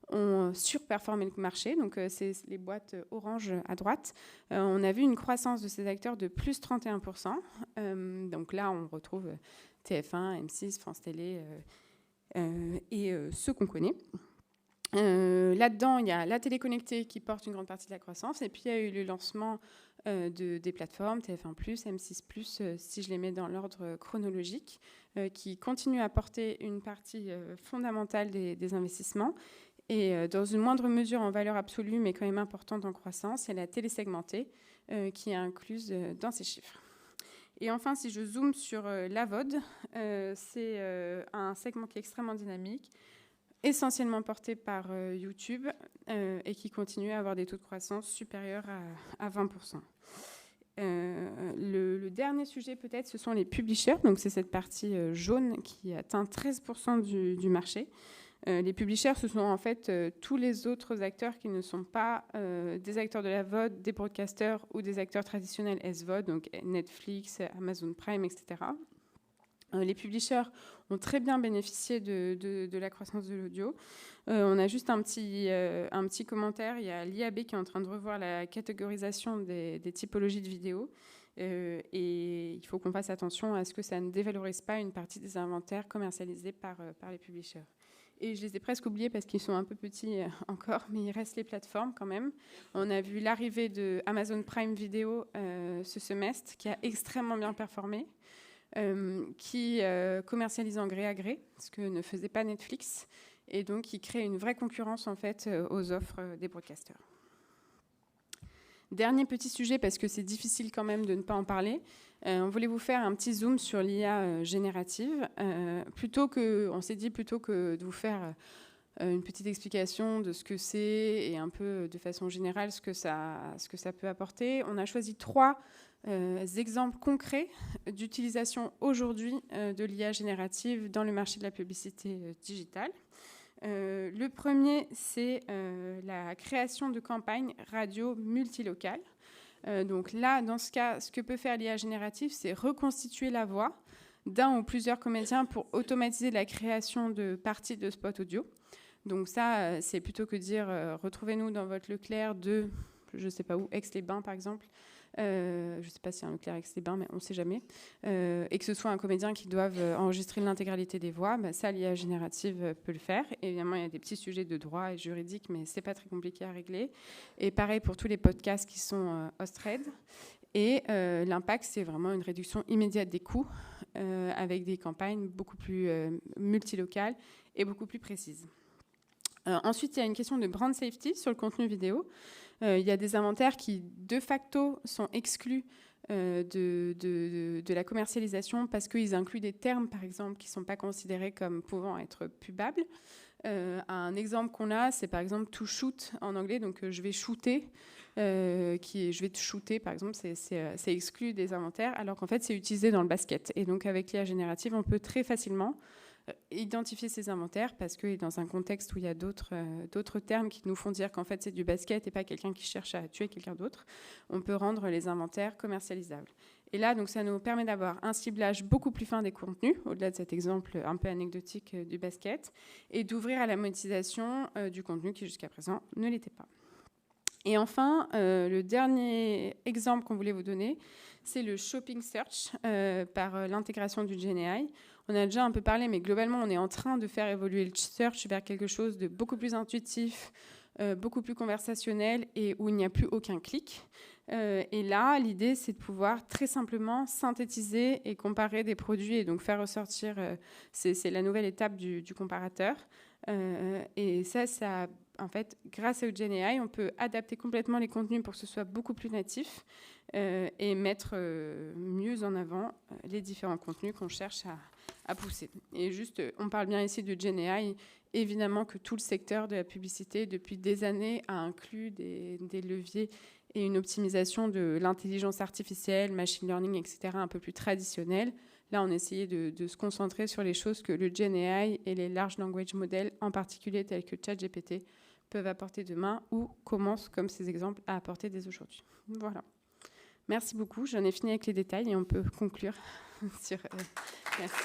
ont surperformé le marché. Donc, c'est les boîtes orange à droite. On a vu une croissance de ces acteurs de plus 31%. Donc là, on retrouve TF1, M6, France Télé et ceux qu'on connaît. Là-dedans, il y a la télé connectée qui porte une grande partie de la croissance. Et puis, il y a eu le lancement des plateformes, TF1+, M6+, si je les mets dans l'ordre chronologique, qui continuent à porter une partie fondamentale des investissements. Et dans une moindre mesure en valeur absolue, mais quand même importante en croissance, il y a la télé segmentée qui est incluse dans ces chiffres. Et enfin, si je zoome sur la VOD, c'est un segment qui est extrêmement dynamique, essentiellement porté par YouTube et qui continue à avoir des taux de croissance supérieurs à 20%. Le dernier sujet peut-être, ce sont les publishers. Donc c'est cette partie jaune qui atteint 13% du marché. Les publishers, ce sont en fait tous les autres acteurs qui ne sont pas des acteurs de la VOD, des broadcasters ou des acteurs traditionnels SVOD, donc Netflix, Amazon Prime, etc. Les publishers ont très bien bénéficié de la croissance de l'audio. On a juste un petit commentaire. Il y a l'IAB qui est en train de revoir la catégorisation des typologies de vidéos. Et il faut qu'on fasse attention à ce que ça ne dévalorise pas une partie des inventaires commercialisés par les publishers. Et je les ai presque oubliés parce qu'ils sont un peu petits encore, mais il reste les plateformes quand même. On a vu l'arrivée de Amazon Prime Video ce semestre, qui a extrêmement bien performé, qui commercialise en gré à gré, ce que ne faisait pas Netflix, et donc qui crée une vraie concurrence en fait aux offres des broadcasters. Dernier petit sujet, parce que c'est difficile quand même de ne pas en parler. On voulait vous faire un petit zoom sur l'IA générative. On s'est dit plutôt que de vous faire une petite explication de ce que c'est et un peu de façon générale ce que ça peut apporter. On a choisi 3 exemples concrets d'utilisation aujourd'hui de l'IA générative dans le marché de la publicité digitale. Le premier, c'est la création de campagnes radio multilocales. Donc là, dans ce cas, ce que peut faire l'IA générative, c'est reconstituer la voix d'un ou plusieurs comédiens pour automatiser la création de parties de spots audio. Donc ça, c'est plutôt que dire retrouvez-nous dans votre Leclerc de, je ne sais pas où, Aix-les-Bains par exemple. Je ne sais pas s'il y a un Leclerc Aix-les-Bains, mais on ne sait jamais. Et que ce soit un comédien qui doive enregistrer l'intégralité des voix, ça, l'IA générative peut le faire. Évidemment, il y a des petits sujets de droit et juridique, mais ce n'est pas très compliqué à régler. Et pareil pour tous les podcasts qui sont host-read. Et l'impact, c'est vraiment une réduction immédiate des coûts avec des campagnes beaucoup plus multilocales et beaucoup plus précises. Ensuite, il y a une question de brand safety sur le contenu vidéo. Il y a des inventaires qui, de facto, sont exclus de la commercialisation parce qu'ils incluent des termes, par exemple, qui ne sont pas considérés comme pouvant être pubables. Un exemple qu'on a, c'est par exemple to shoot en anglais, donc je vais shooter, je vais te shooter, par exemple, c'est exclu des inventaires, alors qu'en fait, c'est utilisé dans le basket. Et donc, avec l'IA générative, on peut très facilement identifier ces inventaires parce que dans un contexte où il y a d'autres termes qui nous font dire qu'en fait c'est du basket et pas quelqu'un qui cherche à tuer quelqu'un d'autre, on peut rendre les inventaires commercialisables. Et là, donc, ça nous permet d'avoir un ciblage beaucoup plus fin des contenus, au-delà de cet exemple un peu anecdotique du basket, et d'ouvrir à la monétisation du contenu qui jusqu'à présent ne l'était pas. Et enfin, le dernier exemple qu'on voulait vous donner, c'est le shopping search par l'intégration du GenAI. On a déjà un peu parlé, mais globalement, on est en train de faire évoluer le search vers quelque chose de beaucoup plus intuitif, beaucoup plus conversationnel et où il n'y a plus aucun clic. Et là, l'idée, c'est de pouvoir très simplement synthétiser et comparer des produits et donc faire ressortir, c'est la nouvelle étape du comparateur. Et ça, en fait, grâce au GenAI, on peut adapter complètement les contenus pour que ce soit beaucoup plus natif et mettre mieux en avant les différents contenus qu'on cherche à pousser. Et juste, on parle bien ici de GenAI. Évidemment que tout le secteur de la publicité, depuis des années, a inclus des leviers et une optimisation de l'intelligence artificielle, machine learning, etc., un peu plus traditionnelle. Là, on essayait de se concentrer sur les choses que le GenAI et les large language models, en particulier tels que ChatGPT, peuvent apporter demain ou commencent, comme ces exemples, à apporter dès aujourd'hui. Voilà. Merci beaucoup. J'en ai fini avec les détails et on peut conclure sur... Merci.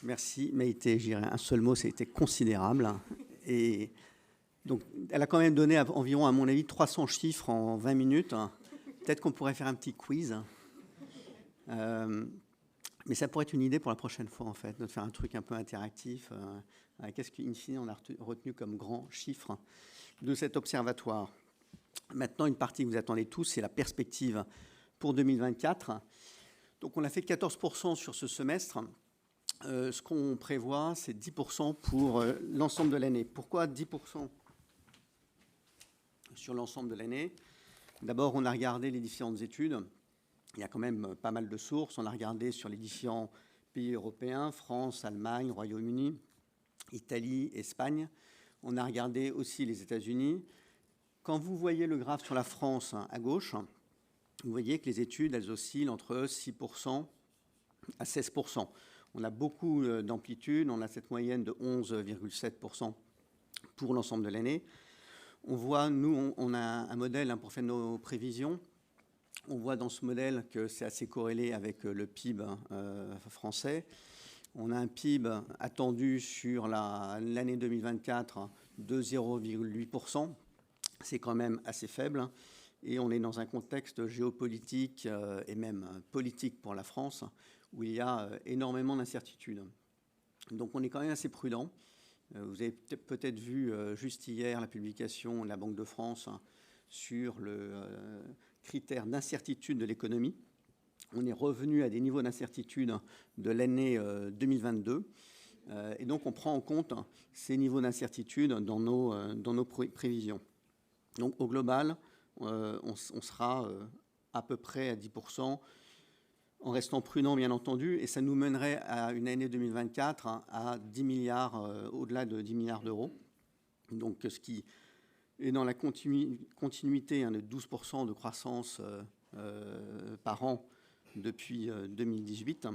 Merci Maïté, je dirais un seul mot, ça a été considérable. Et donc, elle a quand même donné environ, à mon avis, 300 chiffres en 20 minutes. Peut-être qu'on pourrait faire un petit quiz. Mais ça pourrait être une idée pour la prochaine fois, en fait, de faire un truc un peu interactif. Qu'est-ce qu'in fine on a retenu comme grand chiffre de cet observatoire? Maintenant, une partie que vous attendez tous, c'est la perspective pour 2024. Donc, on a fait 14% sur ce semestre. Ce qu'on prévoit, c'est 10% pour l'ensemble de l'année. Pourquoi 10% sur l'ensemble de l'année? D'abord, on a regardé les différentes études. Il y a quand même pas mal de sources. On a regardé sur les différents pays européens, France, Allemagne, Royaume-Uni, Italie, Espagne. On a regardé aussi les États-Unis. Quand vous voyez le graphe sur la France à gauche, vous voyez que les études, elles oscillent entre 6% à 16%. On a beaucoup d'amplitude, on a cette moyenne de 11,7% pour l'ensemble de l'année. On voit, nous, on a un modèle pour faire nos prévisions. On voit dans ce modèle que c'est assez corrélé avec le PIB français. On a un PIB attendu sur l'année 2024 de 0,8%. C'est quand même assez faible. Et on est dans un contexte géopolitique et même politique pour la France où il y a énormément d'incertitudes. Donc on est quand même assez prudent. Vous avez peut-être vu juste hier la publication de la Banque de France sur le critère d'incertitude de l'économie. On est revenu à des niveaux d'incertitude de l'année 2022. Et donc on prend en compte ces niveaux d'incertitude dans nos prévisions. Donc au global, on sera à peu près à 10%, en restant prudent, bien entendu, et ça nous mènerait à une année 2024 à 10 milliards, au-delà de 10 milliards d'euros. Donc, ce qui est dans la continuité de 12% de croissance par an depuis 2018.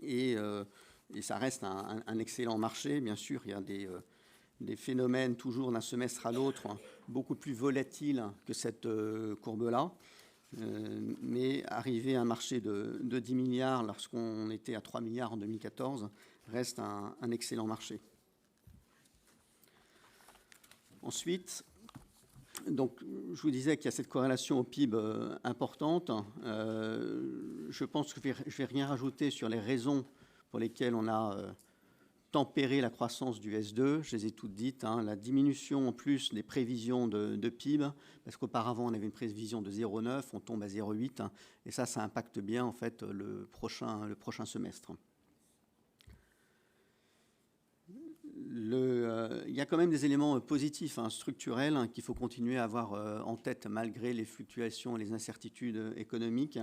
Et ça reste un excellent marché. Bien sûr, il y a des phénomènes toujours d'un semestre à l'autre beaucoup plus volatiles que cette courbe-là. Mais arriver à un marché de 10 milliards lorsqu'on était à 3 milliards en 2014 reste un excellent marché. Ensuite, donc, je vous disais qu'il y a cette corrélation au PIB importante. Je pense que je vais rien rajouter sur les raisons pour lesquelles on a tempéré la croissance du S2. Je les ai toutes dites. La diminution en plus des prévisions de PIB, parce qu'auparavant on avait une prévision de 0,9, on tombe à 0,8, et ça impacte bien en fait le prochain semestre. Il y a quand même des éléments positifs, structurels, qu'il faut continuer à avoir en tête malgré les fluctuations et les incertitudes économiques.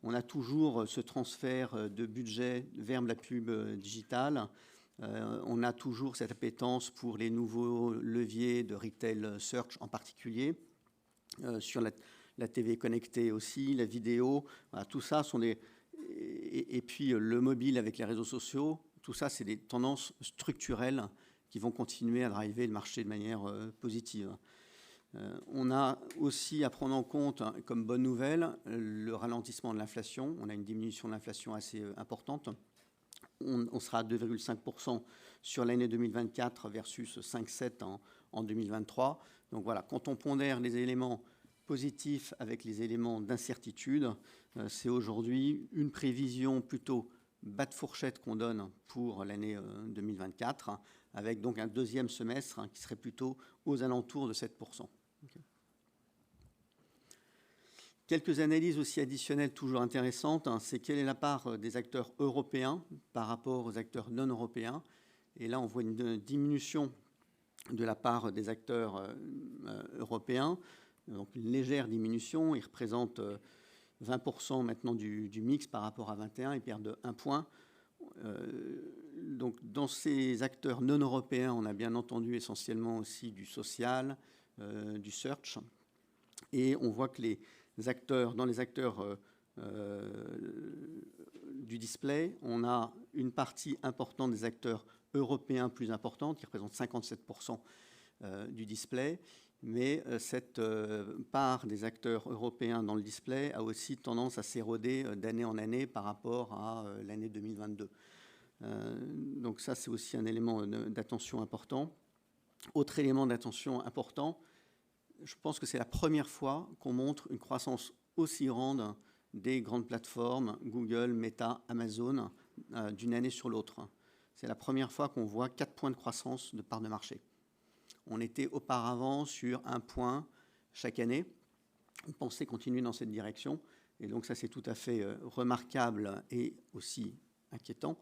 On a toujours ce transfert de budget vers la pub digitale. On a toujours cette appétence pour les nouveaux leviers de retail search en particulier, sur la TV connectée aussi, la vidéo. Voilà, tout ça sont des... Et puis le mobile avec les réseaux sociaux. Tout ça, c'est des tendances structurelles qui vont continuer à driver le marché de manière positive. On a aussi à prendre en compte, comme bonne nouvelle, le ralentissement de l'inflation. On a une diminution de l'inflation assez importante. On sera à 2,5% sur l'année 2024 versus 5,7% en 2023. Donc voilà, quand on pondère les éléments positifs avec les éléments d'incertitude, c'est aujourd'hui une prévision plutôt bas de fourchette qu'on donne pour l'année 2024, avec donc un deuxième semestre qui serait plutôt aux alentours de 7%. Okay. Quelques analyses aussi additionnelles toujours intéressantes, c'est quelle est la part des acteurs européens par rapport aux acteurs non européens. Et là, on voit une diminution de la part des acteurs européens, donc une légère diminution. Ils représentent 20% maintenant du mix par rapport à 21, ils perdent 1 point. Donc dans ces acteurs non européens, on a bien entendu essentiellement aussi du social, du search. Et on voit que dans les acteurs du display, on a une partie importante des acteurs européens plus importante, qui représente 57% du display. Mais cette part des acteurs européens dans le display a aussi tendance à s'éroder d'année en année par rapport à l'année 2022. Donc ça, c'est aussi un élément d'attention important. Autre élément d'attention important, je pense que c'est la première fois qu'on montre une croissance aussi grande des grandes plateformes, Google, Meta, Amazon, d'une année sur l'autre. C'est la première fois qu'on voit 4 points de croissance de part de marché. On était auparavant sur 1 point chaque année. On pensait continuer dans cette direction. Et donc ça, c'est tout à fait remarquable et aussi inquiétant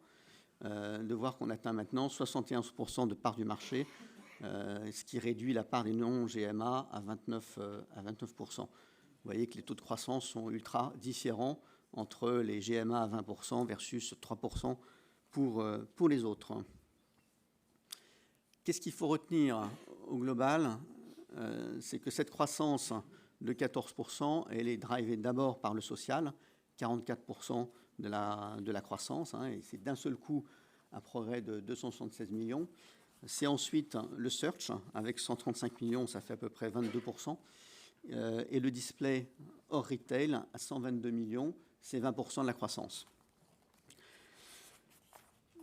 de voir qu'on atteint maintenant 71% de part du marché, ce qui réduit la part des non-GMA à 29%. Vous voyez que les taux de croissance sont ultra différents entre les GMA à 20% versus 3% pour les autres. Qu'est-ce qu'il faut retenir au global? C'est que cette croissance de 14%, elle est drivée d'abord par le social, 44% de la croissance, et c'est d'un seul coup un progrès de 276 millions. C'est ensuite le search, avec 135 millions, ça fait à peu près 22%. Et le display hors retail, à 122 millions, c'est 20% de la croissance.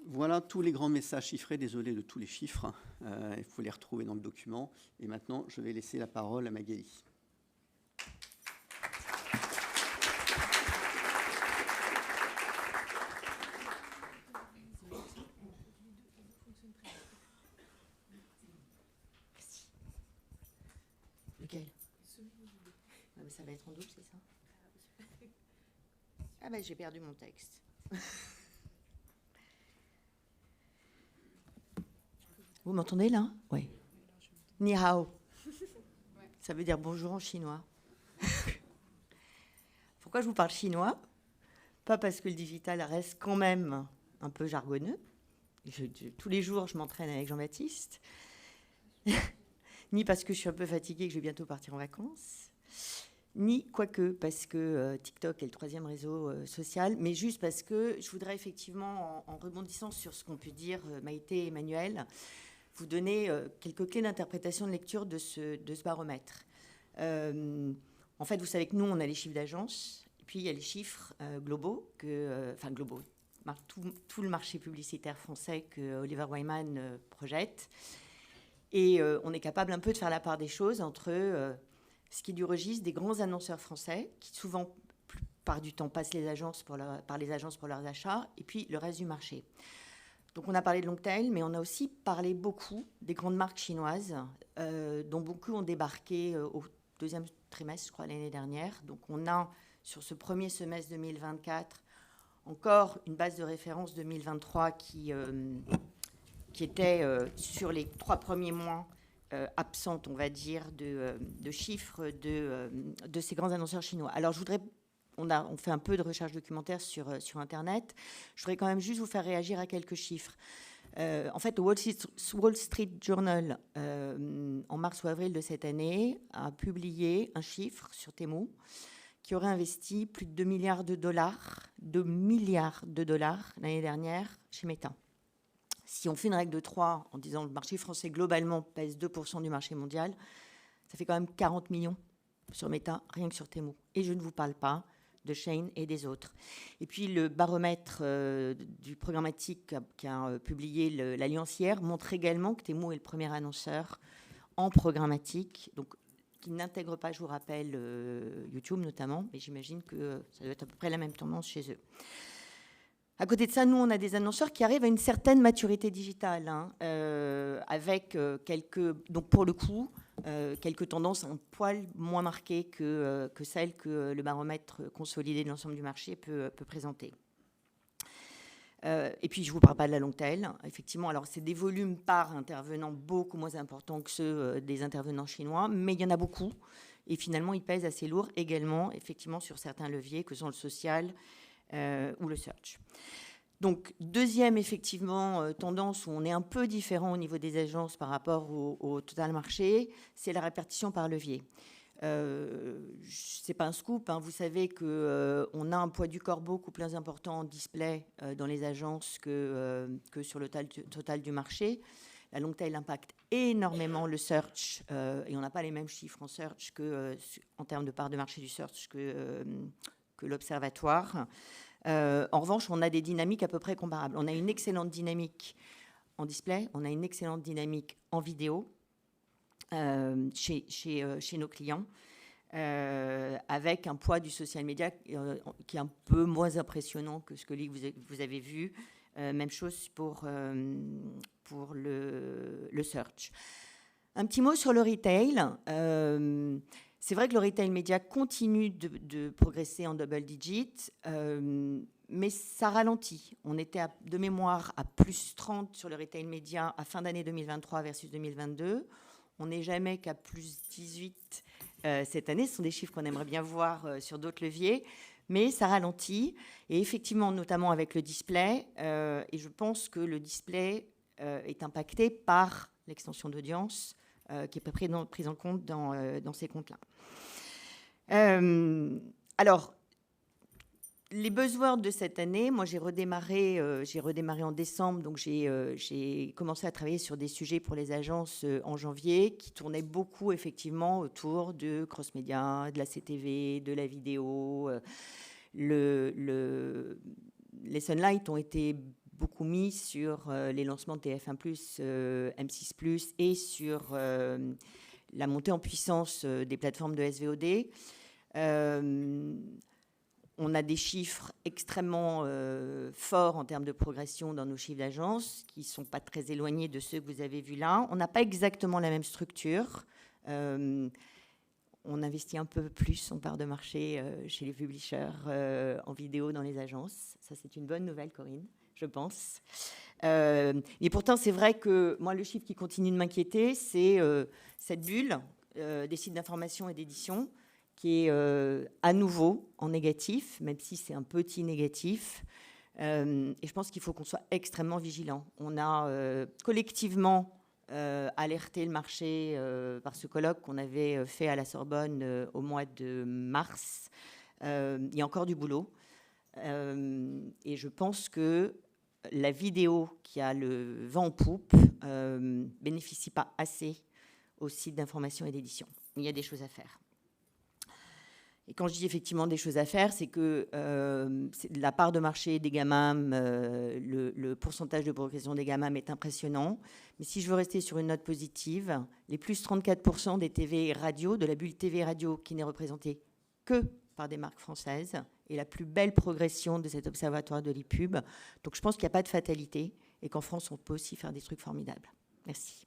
Voilà tous les grands messages chiffrés. Désolé de tous les chiffres. Il faut les retrouver dans le document. Et maintenant, je vais laisser la parole à Magali. Lequel? Ça va être en double, c'est ça? Ah ben, j'ai perdu mon texte. Vous m'entendez là? Oui. Ni hao. Ça veut dire bonjour en chinois. Pourquoi je vous parle chinois? Pas parce que le digital reste quand même un peu jargonneux. Tous les jours, je m'entraîne avec Jean-Baptiste. Ni parce que je suis un peu fatiguée et que je vais bientôt partir en vacances. ni quoique, parce que TikTok est le 3e réseau social, mais juste parce que je voudrais effectivement, en rebondissant sur ce qu'on peut dire, Maïté et Emmanuel, vous donner quelques clés d'interprétation de lecture de ce baromètre. En fait, vous savez que nous, on a les chiffres d'agence, et puis il y a les chiffres globaux, globaux, tout le marché publicitaire français que Oliver Wyman projette. Et on est capable un peu de faire la part des choses entre ce qui est du registre des grands annonceurs français, qui souvent, par du temps, passent par les agences pour leurs achats, et puis le reste du marché. Donc on a parlé de Longtail, mais on a aussi parlé beaucoup des grandes marques chinoises, dont beaucoup ont débarqué au 2e trimestre, je crois, l'année dernière. Donc on a, sur ce premier semestre 2024, encore une base de référence 2023 qui était sur les 3 premiers mois absente, on va dire, de chiffres de ces grands annonceurs chinois. Alors, on fait un peu de recherche documentaire sur Internet. Je voudrais quand même juste vous faire réagir à quelques chiffres. En fait, le Wall Street Journal, en mars ou avril de cette année, a publié un chiffre sur Temu qui aurait investi plus de 2 milliards de dollars l'année dernière chez Meta. Si on fait une règle de 3 en disant que le marché français globalement pèse 2% du marché mondial, ça fait quand même 40 millions sur Meta, rien que sur Temu. Et je ne vous parle pas de Shein et des autres. Et puis le baromètre du programmatique qu'a publié l'Alliance hier montre également que Temu est le premier annonceur en programmatique, donc qui n'intègre pas, je vous rappelle, YouTube notamment, mais j'imagine que ça doit être à peu près la même tendance chez eux. À côté de ça, nous, on a des annonceurs qui arrivent à une certaine maturité digitale, avec donc pour le coup, quelques tendances un poil moins marquées que celles que le baromètre consolidé de l'ensemble du marché peut présenter. Et puis, je ne vous parle pas de la Longtail. Effectivement, alors c'est des volumes par intervenant beaucoup moins importants que ceux des intervenants chinois, mais il y en a beaucoup. Et finalement, ils pèsent assez lourd également, effectivement, sur certains leviers que sont le social ou le search. Donc, deuxième, effectivement, tendance où on est un peu différent au niveau des agences par rapport au total marché, c'est la répartition par levier. C'est pas un scoop, hein, vous savez qu'on a un poids du corps beaucoup plus important en display dans les agences que sur le total du marché. La Longtail impacte énormément le search et on n'a pas les mêmes chiffres en search en termes de part de marché du search que l'Observatoire. En revanche, on a des dynamiques à peu près comparables. On a une excellente dynamique en display, on a une excellente dynamique en vidéo chez nos clients, avec un poids du social media qui est un peu moins impressionnant que ce que vous avez vu. Même chose pour le search. Un petit mot sur le retail. C'est vrai que le retail média continue de progresser en double digit, mais ça ralentit. On était de mémoire à plus 30 sur le retail média à fin d'année 2023 versus 2022. On n'est jamais qu'à plus 18 cette année. Ce sont des chiffres qu'on aimerait bien voir sur d'autres leviers, mais ça ralentit. Et effectivement, notamment avec le display, et je pense que le display est impacté par l'extension d'audience qui est prise en compte dans ces comptes-là. Alors, les buzzwords de cette année, moi j'ai redémarré en décembre, donc j'ai commencé à travailler sur des sujets pour les agences en janvier qui tournaient beaucoup effectivement autour de cross-média, de la CTV, de la vidéo. Les sunlights ont été beaucoup mis sur les lancements de TF1+, M6+, et sur la montée en puissance des plateformes de SVOD. On a des chiffres extrêmement forts en termes de progression dans nos chiffres d'agence, qui ne sont pas très éloignés de ceux que vous avez vus là. On n'a pas exactement la même structure. On investit un peu plus en part de marché chez les publishers en vidéo dans les agences. Ça, c'est une bonne nouvelle, Corinne, je pense. Et pourtant, c'est vrai que moi, le chiffre qui continue de m'inquiéter, c'est cette bulle des sites d'information et d'édition qui est à nouveau en négatif, même si c'est un petit négatif. Et je pense qu'il faut qu'on soit extrêmement vigilant. On a collectivement alerté le marché par ce colloque qu'on avait fait à la Sorbonne au mois de mars. Il y a encore du boulot. Et je pense que la vidéo qui a le vent en poupe bénéficie pas assez au site d'information et d'édition. Il y a des choses à faire. Et quand je dis effectivement des choses à faire, c'est que la part de marché des GAMAM, le pourcentage de progression des GAMAM est impressionnant. Mais si je veux rester sur une note positive, les plus 34% des TV radio, de la bulle TV radio qui n'est représentée que par des marques françaises, et la plus belle progression de cet observatoire de l'e-pub. Donc je pense qu'il n'y a pas de fatalité et qu'en France, on peut aussi faire des trucs formidables. Merci.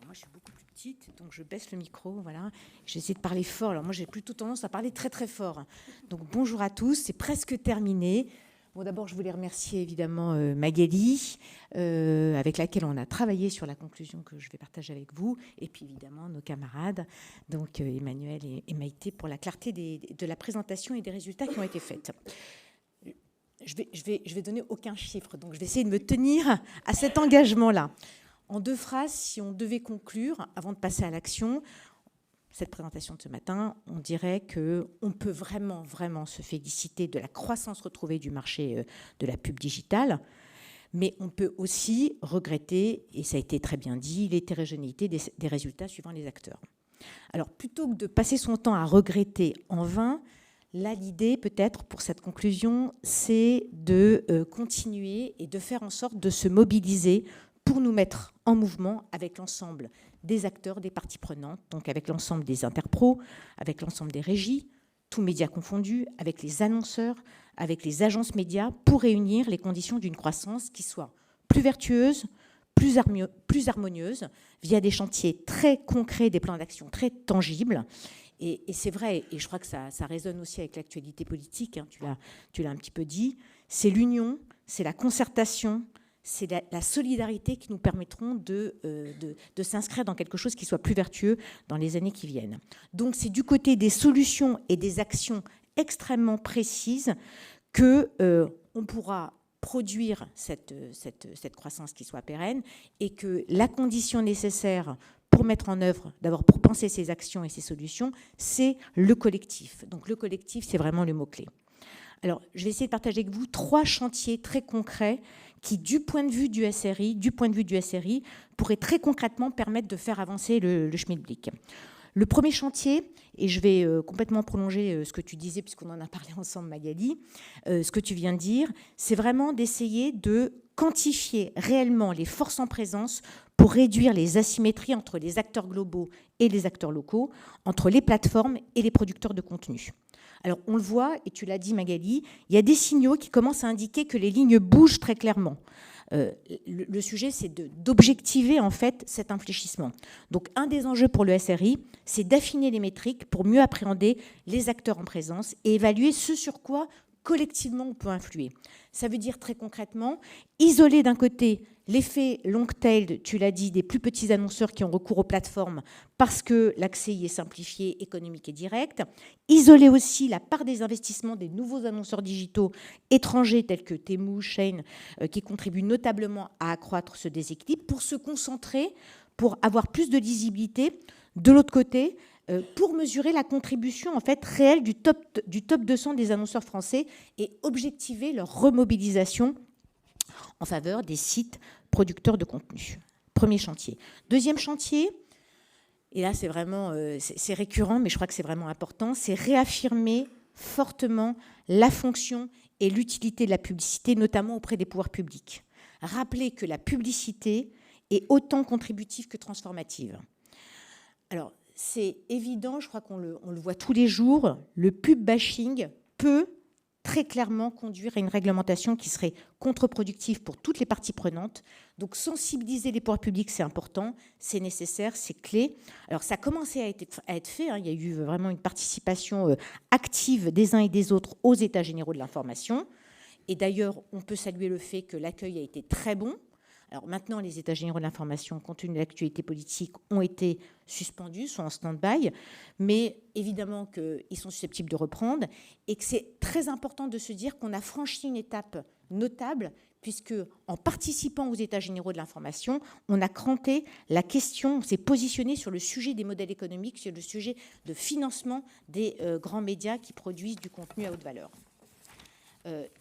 Moi, je suis beaucoup plus petite, donc je baisse le micro, voilà. J'essaie de parler fort. Alors moi, j'ai plutôt tendance à parler très, très fort. Donc bonjour à tous, c'est presque terminé. Bon, d'abord, je voulais remercier évidemment Magali, avec laquelle on a travaillé sur la conclusion que je vais partager avec vous, et puis évidemment nos camarades, donc Emmanuel et Maïté, pour la clarté de la présentation et des résultats qui ont été faits. Je vais donner aucun chiffre, donc je vais essayer de me tenir à cet engagement-là. En 2 phrases, si on devait conclure, avant de passer à l'action, cette présentation de ce matin, on dirait qu'on peut vraiment, vraiment se féliciter de la croissance retrouvée du marché de la pub digitale, mais on peut aussi regretter, et ça a été très bien dit, l'hétérogénéité des résultats suivant les acteurs. Alors, plutôt que de passer son temps à regretter en vain, là, l'idée, peut-être, pour cette conclusion, c'est de continuer et de faire en sorte de se mobiliser pour nous mettre en mouvement avec l'ensemble des acteurs, des parties prenantes, donc avec l'ensemble des interpros, avec l'ensemble des régies, tous médias confondus, avec les annonceurs, avec les agences médias, pour réunir les conditions d'une croissance qui soit plus vertueuse, plus harmonieuse, via des chantiers très concrets, des plans d'action très tangibles. Et c'est vrai, et je crois que ça résonne aussi avec l'actualité politique, hein, tu l'as un petit peu dit, c'est l'union, c'est la concertation, c'est la solidarité qui nous permettront de s'inscrire dans quelque chose qui soit plus vertueux dans les années qui viennent. Donc c'est du côté des solutions et des actions extrêmement précises qu'on pourra produire cette croissance qui soit pérenne, et que la condition nécessaire pour mettre en œuvre, d'abord pour penser ces actions et ces solutions, c'est le collectif. Donc le collectif, c'est vraiment le mot-clé. Alors, je vais essayer de partager avec vous 3 chantiers très concrets qui, du point de vue du SRI, pourraient très concrètement permettre de faire avancer le Schmilblick. Le premier chantier, et je vais complètement prolonger ce que tu disais, puisqu'on en a parlé ensemble, Magali, ce que tu viens de dire, c'est vraiment d'essayer de quantifier réellement les forces en présence pour réduire les asymétries entre les acteurs globaux et les acteurs locaux, entre les plateformes et les producteurs de contenu. Alors, on le voit, et tu l'as dit, Magali, il y a des signaux qui commencent à indiquer que les lignes bougent très clairement. Le sujet, c'est d'objectiver en fait cet infléchissement. Donc, un des enjeux pour le SRI, c'est d'affiner les métriques pour mieux appréhender les acteurs en présence et évaluer ce sur quoi collectivement on peut influer. Ça veut dire très concrètement isoler d'un côté l'effet long-tail, tu l'as dit, des plus petits annonceurs qui ont recours aux plateformes parce que l'accès y est simplifié, économique et direct. Isoler aussi la part des investissements des nouveaux annonceurs digitaux étrangers tels que Temu, Shein, qui contribuent notablement à accroître ce déséquilibre pour se concentrer, pour avoir plus de lisibilité. De l'autre côté, pour mesurer la contribution en fait réelle du top 200 des annonceurs français et objectiver leur remobilisation en faveur des sites producteurs de contenu. Premier chantier. Deuxième chantier, et là c'est vraiment c'est récurrent, mais je crois que c'est vraiment important, c'est réaffirmer fortement la fonction et l'utilité de la publicité, notamment auprès des pouvoirs publics. Rappeler que la publicité est autant contributive que transformative. Alors, c'est évident, je crois qu'on le voit tous les jours, le pub bashing peut très clairement conduire à une réglementation qui serait contre-productive pour toutes les parties prenantes. Donc sensibiliser les pouvoirs publics, c'est important, c'est nécessaire, c'est clé. Alors ça a commencé à être fait, hein. Il y a eu vraiment une participation active des uns et des autres aux États généraux de l'information. Et d'ailleurs, on peut saluer le fait que l'accueil a été très bon. Alors maintenant, les états généraux de l'information, compte tenu de l'actualité politique, ont été suspendus, sont en stand-by, mais évidemment qu'ils sont susceptibles de reprendre et que c'est très important de se dire qu'on a franchi une étape notable puisque en participant aux états généraux de l'information, on a cranté la question, on s'est positionné sur le sujet des modèles économiques, sur le sujet de financement des grands médias qui produisent du contenu à haute valeur.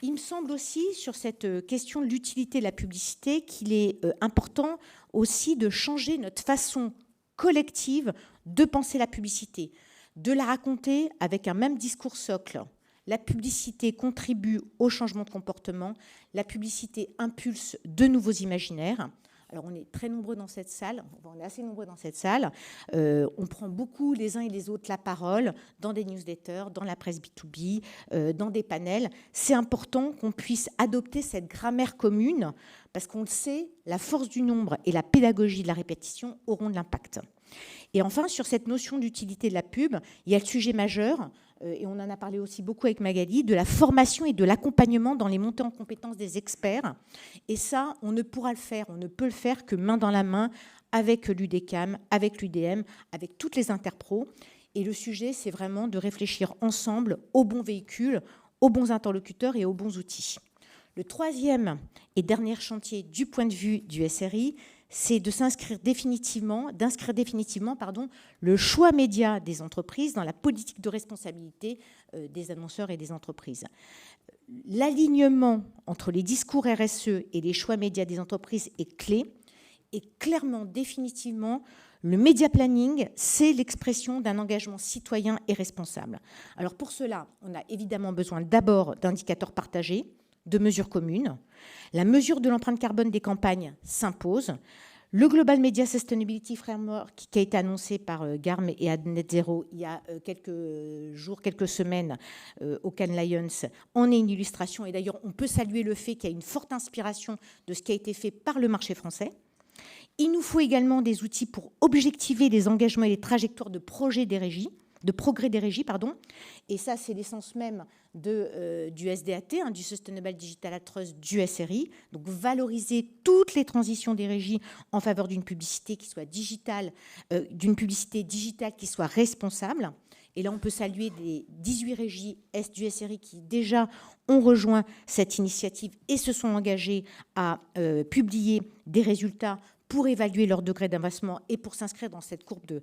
Il me semble aussi, sur cette question de l'utilité de la publicité, qu'il est important aussi de changer notre façon collective de penser la publicité, de la raconter avec un même discours socle. La publicité contribue au changement de comportement, la publicité impulse de nouveaux imaginaires. Alors, on est très nombreux dans cette salle, on est assez nombreux dans cette salle. On prend beaucoup les uns et les autres la parole dans des newsletters, dans la presse B2B, dans des panels. C'est important qu'on puisse adopter cette grammaire commune parce qu'on le sait, la force du nombre et la pédagogie de la répétition auront de l'impact. Et enfin, sur cette notion d'utilité de la pub, il y a le sujet majeur, et on en a parlé aussi beaucoup avec Magali, de la formation et de l'accompagnement dans les montées en compétences des experts. Et ça, on ne pourra le faire, on ne peut le faire que main dans la main avec l'UDECAM, avec l'UDM, avec toutes les interpros. Et le sujet, c'est vraiment de réfléchir ensemble aux bons véhicules, aux bons interlocuteurs et aux bons outils. Le troisième et dernier chantier du point de vue du SRI, c'est d'inscrire définitivement le choix média des entreprises dans la politique de responsabilité des annonceurs et des entreprises. L'alignement entre les discours RSE et les choix médias des entreprises est clé. Et clairement, définitivement, le média planning, c'est l'expression d'un engagement citoyen et responsable. Alors pour cela, on a évidemment besoin d'abord d'indicateurs partagés, de mesures communes. La mesure de l'empreinte carbone des campagnes s'impose. Le Global Media Sustainability Framework, qui a été annoncé par GARM et Ad-Net Zero il y a quelques jours, quelques semaines au Cannes Lions, en est une illustration. Et d'ailleurs, on peut saluer le fait qu'il y a une forte inspiration de ce qui a été fait par le marché français. Il nous faut également des outils pour objectiver les engagements et les trajectoires de progrès des régies. Et ça, c'est l'essence même du SDAT, du Sustainable Digital Trust du SRI. Donc, valoriser toutes les transitions des régies en faveur d'une publicité qui soit digitale, d'une publicité digitale qui soit responsable. Et là, on peut saluer les 18 régies Est du SRI qui déjà ont rejoint cette initiative et se sont engagées à publier des résultats pour évaluer leur degré d'investissement et pour s'inscrire dans cette courbe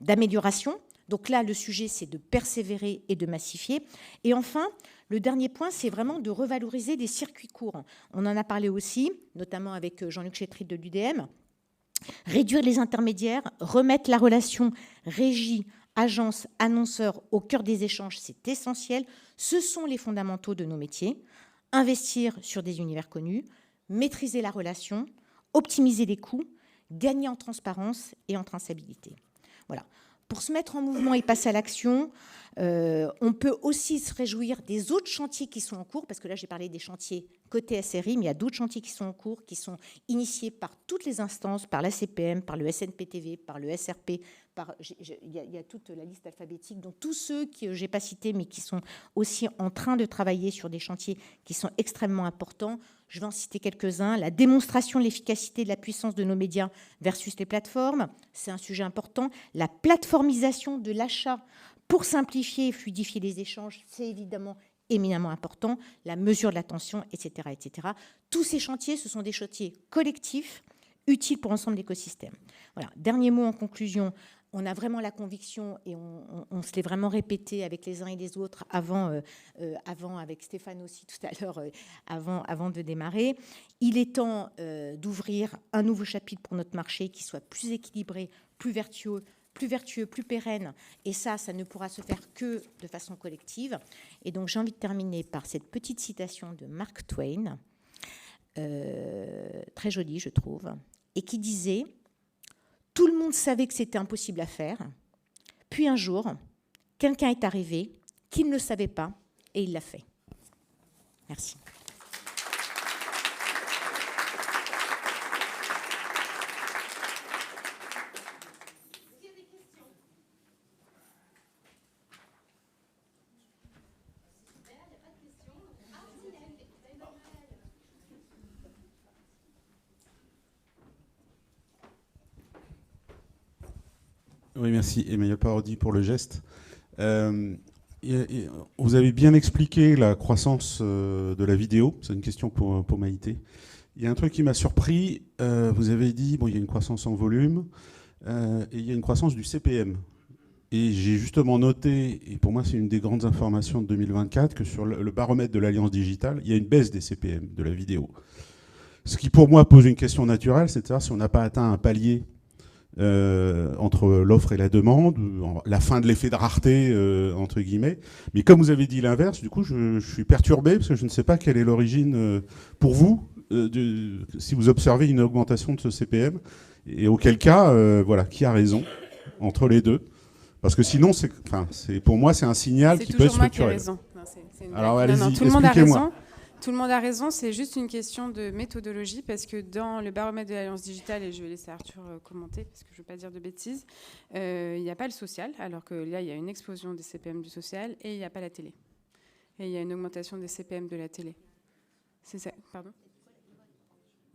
d'amélioration. Donc là, le sujet, c'est de persévérer et de massifier. Et enfin, le dernier point, c'est vraiment de revaloriser les circuits courts. On en a parlé aussi, notamment avec Jean-Luc Chétry de l'UDM. Réduire les intermédiaires, remettre la relation régie, agence, annonceur au cœur des échanges, c'est essentiel. Ce sont les fondamentaux de nos métiers. Investir sur des univers connus, maîtriser la relation, optimiser les coûts, gagner en transparence et en traçabilité. Voilà. Pour se mettre en mouvement et passer à l'action, on peut aussi se réjouir des autres chantiers qui sont en cours, parce que là, j'ai parlé des chantiers côté SRI, mais il y a d'autres chantiers qui sont en cours, qui sont initiés par toutes les instances, par l'ACPM, par le SNPTV, par le SRP, il y a toute la liste alphabétique, donc tous ceux que je n'ai pas cités, mais qui sont aussi en train de travailler sur des chantiers qui sont extrêmement importants. Je vais en citer quelques-uns. La démonstration de l'efficacité de la puissance de nos médias versus les plateformes, c'est un sujet important. La plateformisation de l'achat pour simplifier et fluidifier les échanges, c'est évidemment éminemment important. La mesure de l'attention, etc., etc. Tous ces chantiers, ce sont des chantiers collectifs, utiles pour l'ensemble de l'écosystème. Voilà. Dernier mot en conclusion. On a vraiment la conviction, et on se l'est vraiment répété avec les uns et les autres avant avec Stéphane aussi tout à l'heure, avant de démarrer. Il est temps d'ouvrir un nouveau chapitre pour notre marché qui soit plus équilibré, plus vertueux, plus pérenne. Et ça ne pourra se faire que de façon collective. Et donc, j'ai envie de terminer par cette petite citation de Mark Twain, très jolie, je trouve, et qui disait... Tout le monde savait que c'était impossible à faire. Puis un jour, quelqu'un est arrivé qui ne le savait pas et il l'a fait. Merci. Oui, merci. Emmanuel Parodi pour le geste. Vous avez bien expliqué la croissance de la vidéo. C'est une question pour Maïté. Il y a un truc qui m'a surpris. Vous avez dit, bon, il y a une croissance en volume et il y a une croissance du CPM. Et j'ai justement noté, et pour moi c'est une des grandes informations de 2024, que sur le baromètre de l'Alliance digitale, il y a une baisse des CPM de la vidéo. Ce qui pour moi pose une question naturelle, c'est de savoir si on n'a pas atteint un palier entre l'offre et la demande, la fin de l'effet de rareté, entre guillemets. Mais comme vous avez dit l'inverse, du coup je suis perturbé parce que je ne sais pas quelle est l'origine pour vous, si vous observez une augmentation de ce CPM, et auquel cas, voilà, qui a raison entre les deux. Parce que sinon, pour moi, c'est un signal qui peut être structurel. C'est toujours moi qui ai raison. C'est une Alors, blague. allez-y, Tout le monde a expliquez-moi. raison. Tout le monde a raison, c'est juste une question de méthodologie, parce que dans le baromètre de l'Alliance digitale, et je vais laisser Arthur commenter, parce que je ne veux pas dire de bêtises, il n'y a pas le social, alors que là, il y a une explosion des CPM du social, et il n'y a pas la télé. Et il y a une augmentation des CPM de la télé. C'est ça, pardon ?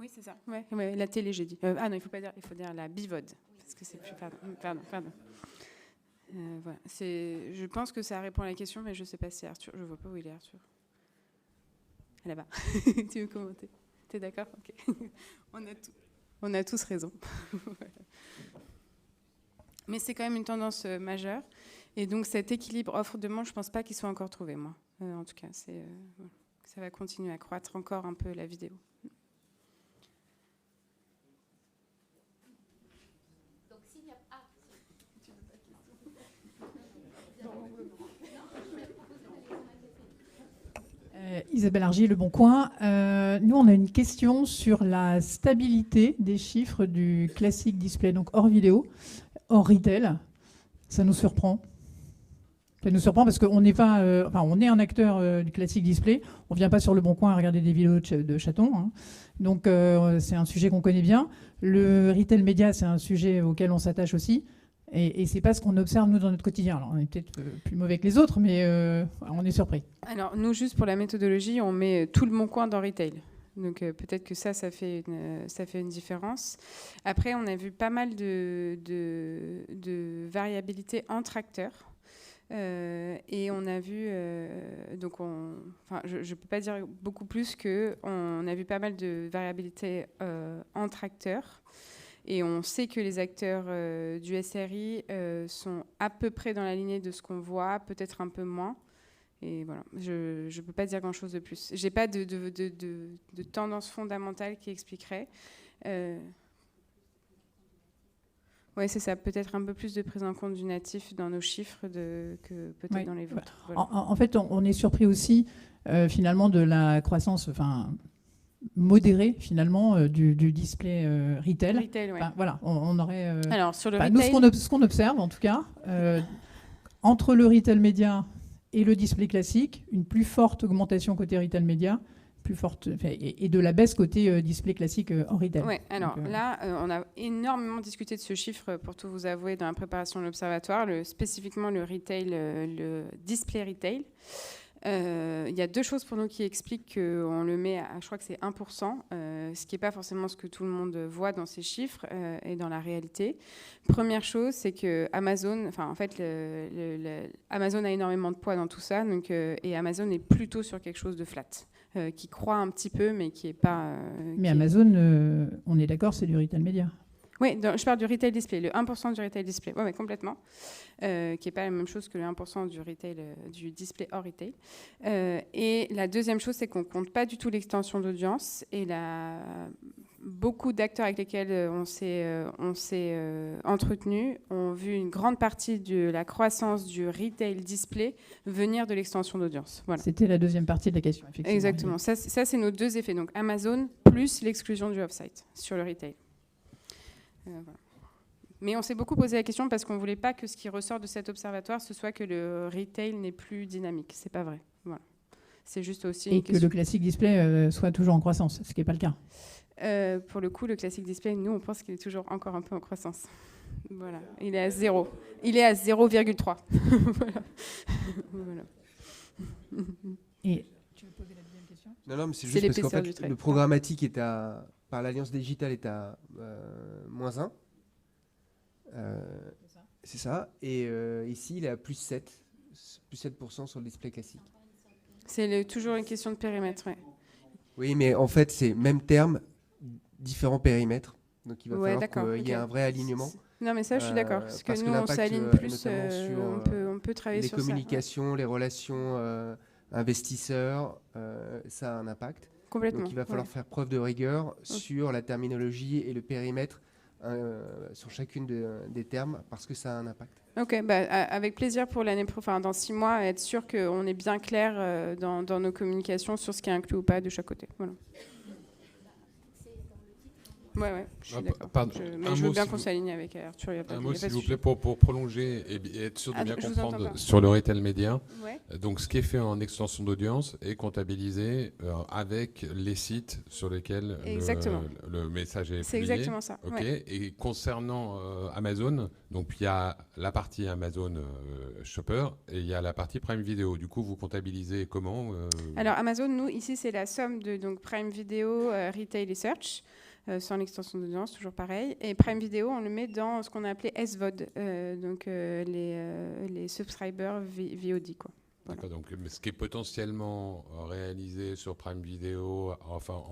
Oui, c'est ça. Ouais, la télé, j'ai dit. Ah non, il faut dire la bivode, parce que c'est plus... Pardon. Voilà. Je pense que ça répond à la question, mais je ne sais pas si Arthur... Je ne vois pas où il est, Arthur. Là-bas. Tu veux commenter? Tu es d'accord? Ok. On a tous raison. Mais c'est quand même une tendance majeure. Et donc cet équilibre offre-demande, je ne pense pas qu'il soit encore trouvé, moi. En tout cas, ça va continuer à croître encore un peu la vidéo. Isabelle Argy, Le Bon Coin. Nous, on a une question sur la stabilité des chiffres du classique display, donc hors vidéo, hors retail. Ça nous surprend. Ça nous surprend parce qu'on n'est pas, on est un acteur du classique display. On ne vient pas sur Le Bon Coin à regarder des vidéos de chatons. Hein. Donc, c'est un sujet qu'on connaît bien. Le retail média, c'est un sujet auquel on s'attache aussi. Et ce n'est pas ce qu'on observe, nous, dans notre quotidien. Alors, on est peut-être plus mauvais que les autres, mais on est surpris. Alors, nous, juste pour la méthodologie, on met tout le Bon Coin dans retail. Donc, peut-être que ça fait une différence. Après, on a vu pas mal de variabilité entre acteurs. Et on a vu, je ne peux pas dire beaucoup plus qu'on a vu pas mal de variabilité entre acteurs. Et on sait que les acteurs du SRI sont à peu près dans la lignée de ce qu'on voit, peut-être un peu moins. Et voilà, je ne peux pas dire grand-chose de plus. Je n'ai pas de tendance fondamentale qui expliquerait. Oui, c'est ça. Peut-être un peu plus de prise en compte du natif dans nos chiffres que peut-être dans les vôtres. Voilà. En fait, on est surpris aussi, finalement, de la croissance... modéré finalement du display retail. Retail, ouais. Voilà, on aurait. Alors sur le nous, ce qu'on observe en tout cas, entre le retail média et le display classique, une plus forte augmentation côté retail média, plus forte et de la baisse côté display classique en retail. Oui, alors là, on a énormément discuté de ce chiffre pour tout vous avouer dans la préparation de l'observatoire, spécifiquement le retail, le display retail. Il y a deux choses pour nous qui expliquent qu'on le met à, je crois que c'est 1%, ce qui n'est pas forcément ce que tout le monde voit dans ces chiffres et dans la réalité. Première chose, c'est que Amazon, Amazon a énormément de poids dans tout ça, donc, et Amazon est plutôt sur quelque chose de flat, qui croît un petit peu, mais qui n'est pas... mais Amazon, on est d'accord, c'est du retail média. Oui, je parle du retail display, le 1% du retail display, oui, complètement, qui n'est pas la même chose que le 1% du retail, du display hors retail. Et la deuxième chose, c'est qu'on ne compte pas du tout l'extension d'audience. Et beaucoup d'acteurs avec lesquels on s'est entretenu ont vu une grande partie de la croissance du retail display venir de l'extension d'audience. Voilà. C'était la deuxième partie de la question, effectivement. Exactement, ça c'est nos deux effets, donc Amazon plus l'exclusion du off-site sur le retail. Voilà. Mais on s'est beaucoup posé la question parce qu'on ne voulait pas que ce qui ressort de cet observatoire, ce soit que le retail n'est plus dynamique. Ce n'est pas vrai. Voilà. C'est juste aussi et que le classique display soit toujours en croissance, ce qui n'est pas le cas. Pour le coup, le classique display, nous, on pense qu'il est toujours encore un peu en croissance. Voilà. Il est à 0. Il est à 0,3. Voilà. Voilà. Et tu veux poser la deuxième question? Non, mais c'est juste parce qu'en fait, le programmatique par l'Alliance digitale est à -1. C'est ça. Et ici, il est à plus 7% sur le display classique. C'est toujours une question de périmètre, ouais. Oui, mais en fait, c'est même terme, différents périmètres. Donc il va falloir qu'il y ait un vrai alignement. Non, mais ça, je suis d'accord. Parce que nous, on s'aligne plus, on peut travailler sur ça. Les communications, les relations investisseurs, ça a un impact. Complètement. Donc il va falloir faire preuve de rigueur sur la terminologie et le périmètre sur chacune des termes, parce que ça a un impact. Ok, avec plaisir pour l'année prochaine, dans 6 mois, être sûr qu'on est bien clair dans nos communications sur ce qui est inclus ou pas de chaque côté. Voilà. Ouais, je suis d'accord. Je veux bien qu'on s'aligne avec Arthur. Un mot, s'il vous plaît, pour prolonger et être sûr de bien comprendre sur le retail média. Ouais. Donc, ce qui est fait en extension d'audience est comptabilisé avec les sites sur lesquels le message est publié. C'est exactement ça. Ok. Ouais. Et concernant Amazon, donc il y a la partie Amazon Shopper et il y a la partie Prime Video. Du coup, vous comptabilisez comment Alors, Amazon, nous, ici, c'est la somme de Prime Video, Retail et Search. Sans l'extension d'audience, toujours pareil. Et Prime Video, on le met dans ce qu'on a appelé SVOD, donc les subscribers VOD, quoi. Voilà. D'accord, donc ce qui est potentiellement réalisé sur Prime Video, enfin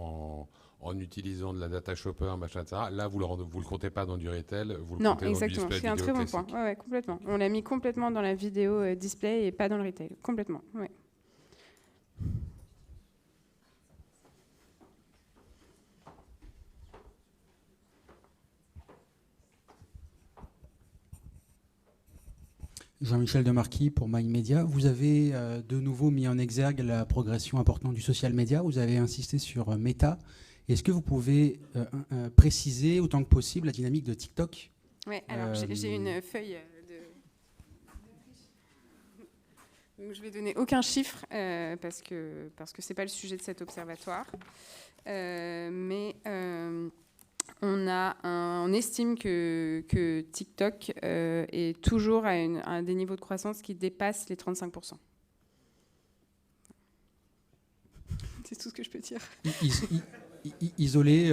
en utilisant de la data shopper, machin, etc. Là, vous le comptez pas dans du retail, vous le comptez dans du display. C'est un très bon point. Ouais, complètement. On l'a mis complètement dans la vidéo display et pas dans le retail. Complètement. Ouais. Jean-Michel Demarquis pour MyMedia. Vous avez de nouveau mis en exergue la progression importante du social media. Vous avez insisté sur Meta. Est-ce que vous pouvez préciser autant que possible la dynamique de TikTok ? Oui, alors j'ai une feuille de... Donc, je vais donner aucun chiffre parce que c'est pas le sujet de cet observatoire. Mais on estime que TikTok est toujours à des niveaux de croissance qui dépassent les 35%. C'est tout ce que je peux dire. Isolé,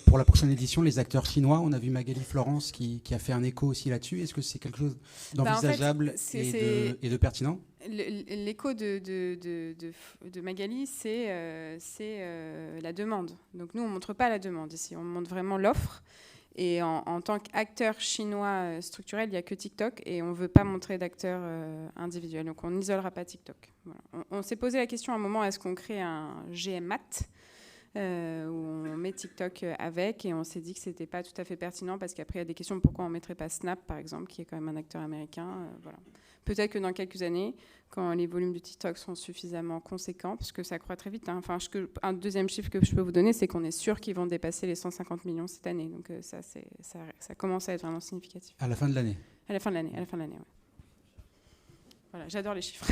pour la prochaine édition, les acteurs chinois, on a vu Magali Florence qui a fait un écho aussi là-dessus. Est-ce que c'est quelque chose d'envisageable et de pertinent ? L'écho de Magali, c'est la demande. Donc nous, on ne montre pas la demande ici, on montre vraiment l'offre. Et en tant qu'acteur chinois structurel, il n'y a que TikTok et on ne veut pas montrer d'acteurs individuels. Donc on n'isolera pas TikTok. Voilà. On s'est posé la question à un moment, est-ce qu'on crée un GMAT où on met TikTok avec, et on s'est dit que c'était pas tout à fait pertinent parce qu'après il y a des questions pourquoi on mettrait pas Snap par exemple, qui est quand même un acteur américain. Voilà. Peut-être que dans quelques années, quand les volumes de TikTok sont suffisamment conséquents, parce que ça croît très vite, hein. Enfin, un deuxième chiffre que je peux vous donner, c'est qu'on est sûr qu'ils vont dépasser les 150 millions cette année. Donc ça commence à être vraiment significatif. À la fin de l'année. À la fin de l'année, ouais. Voilà, j'adore les chiffres.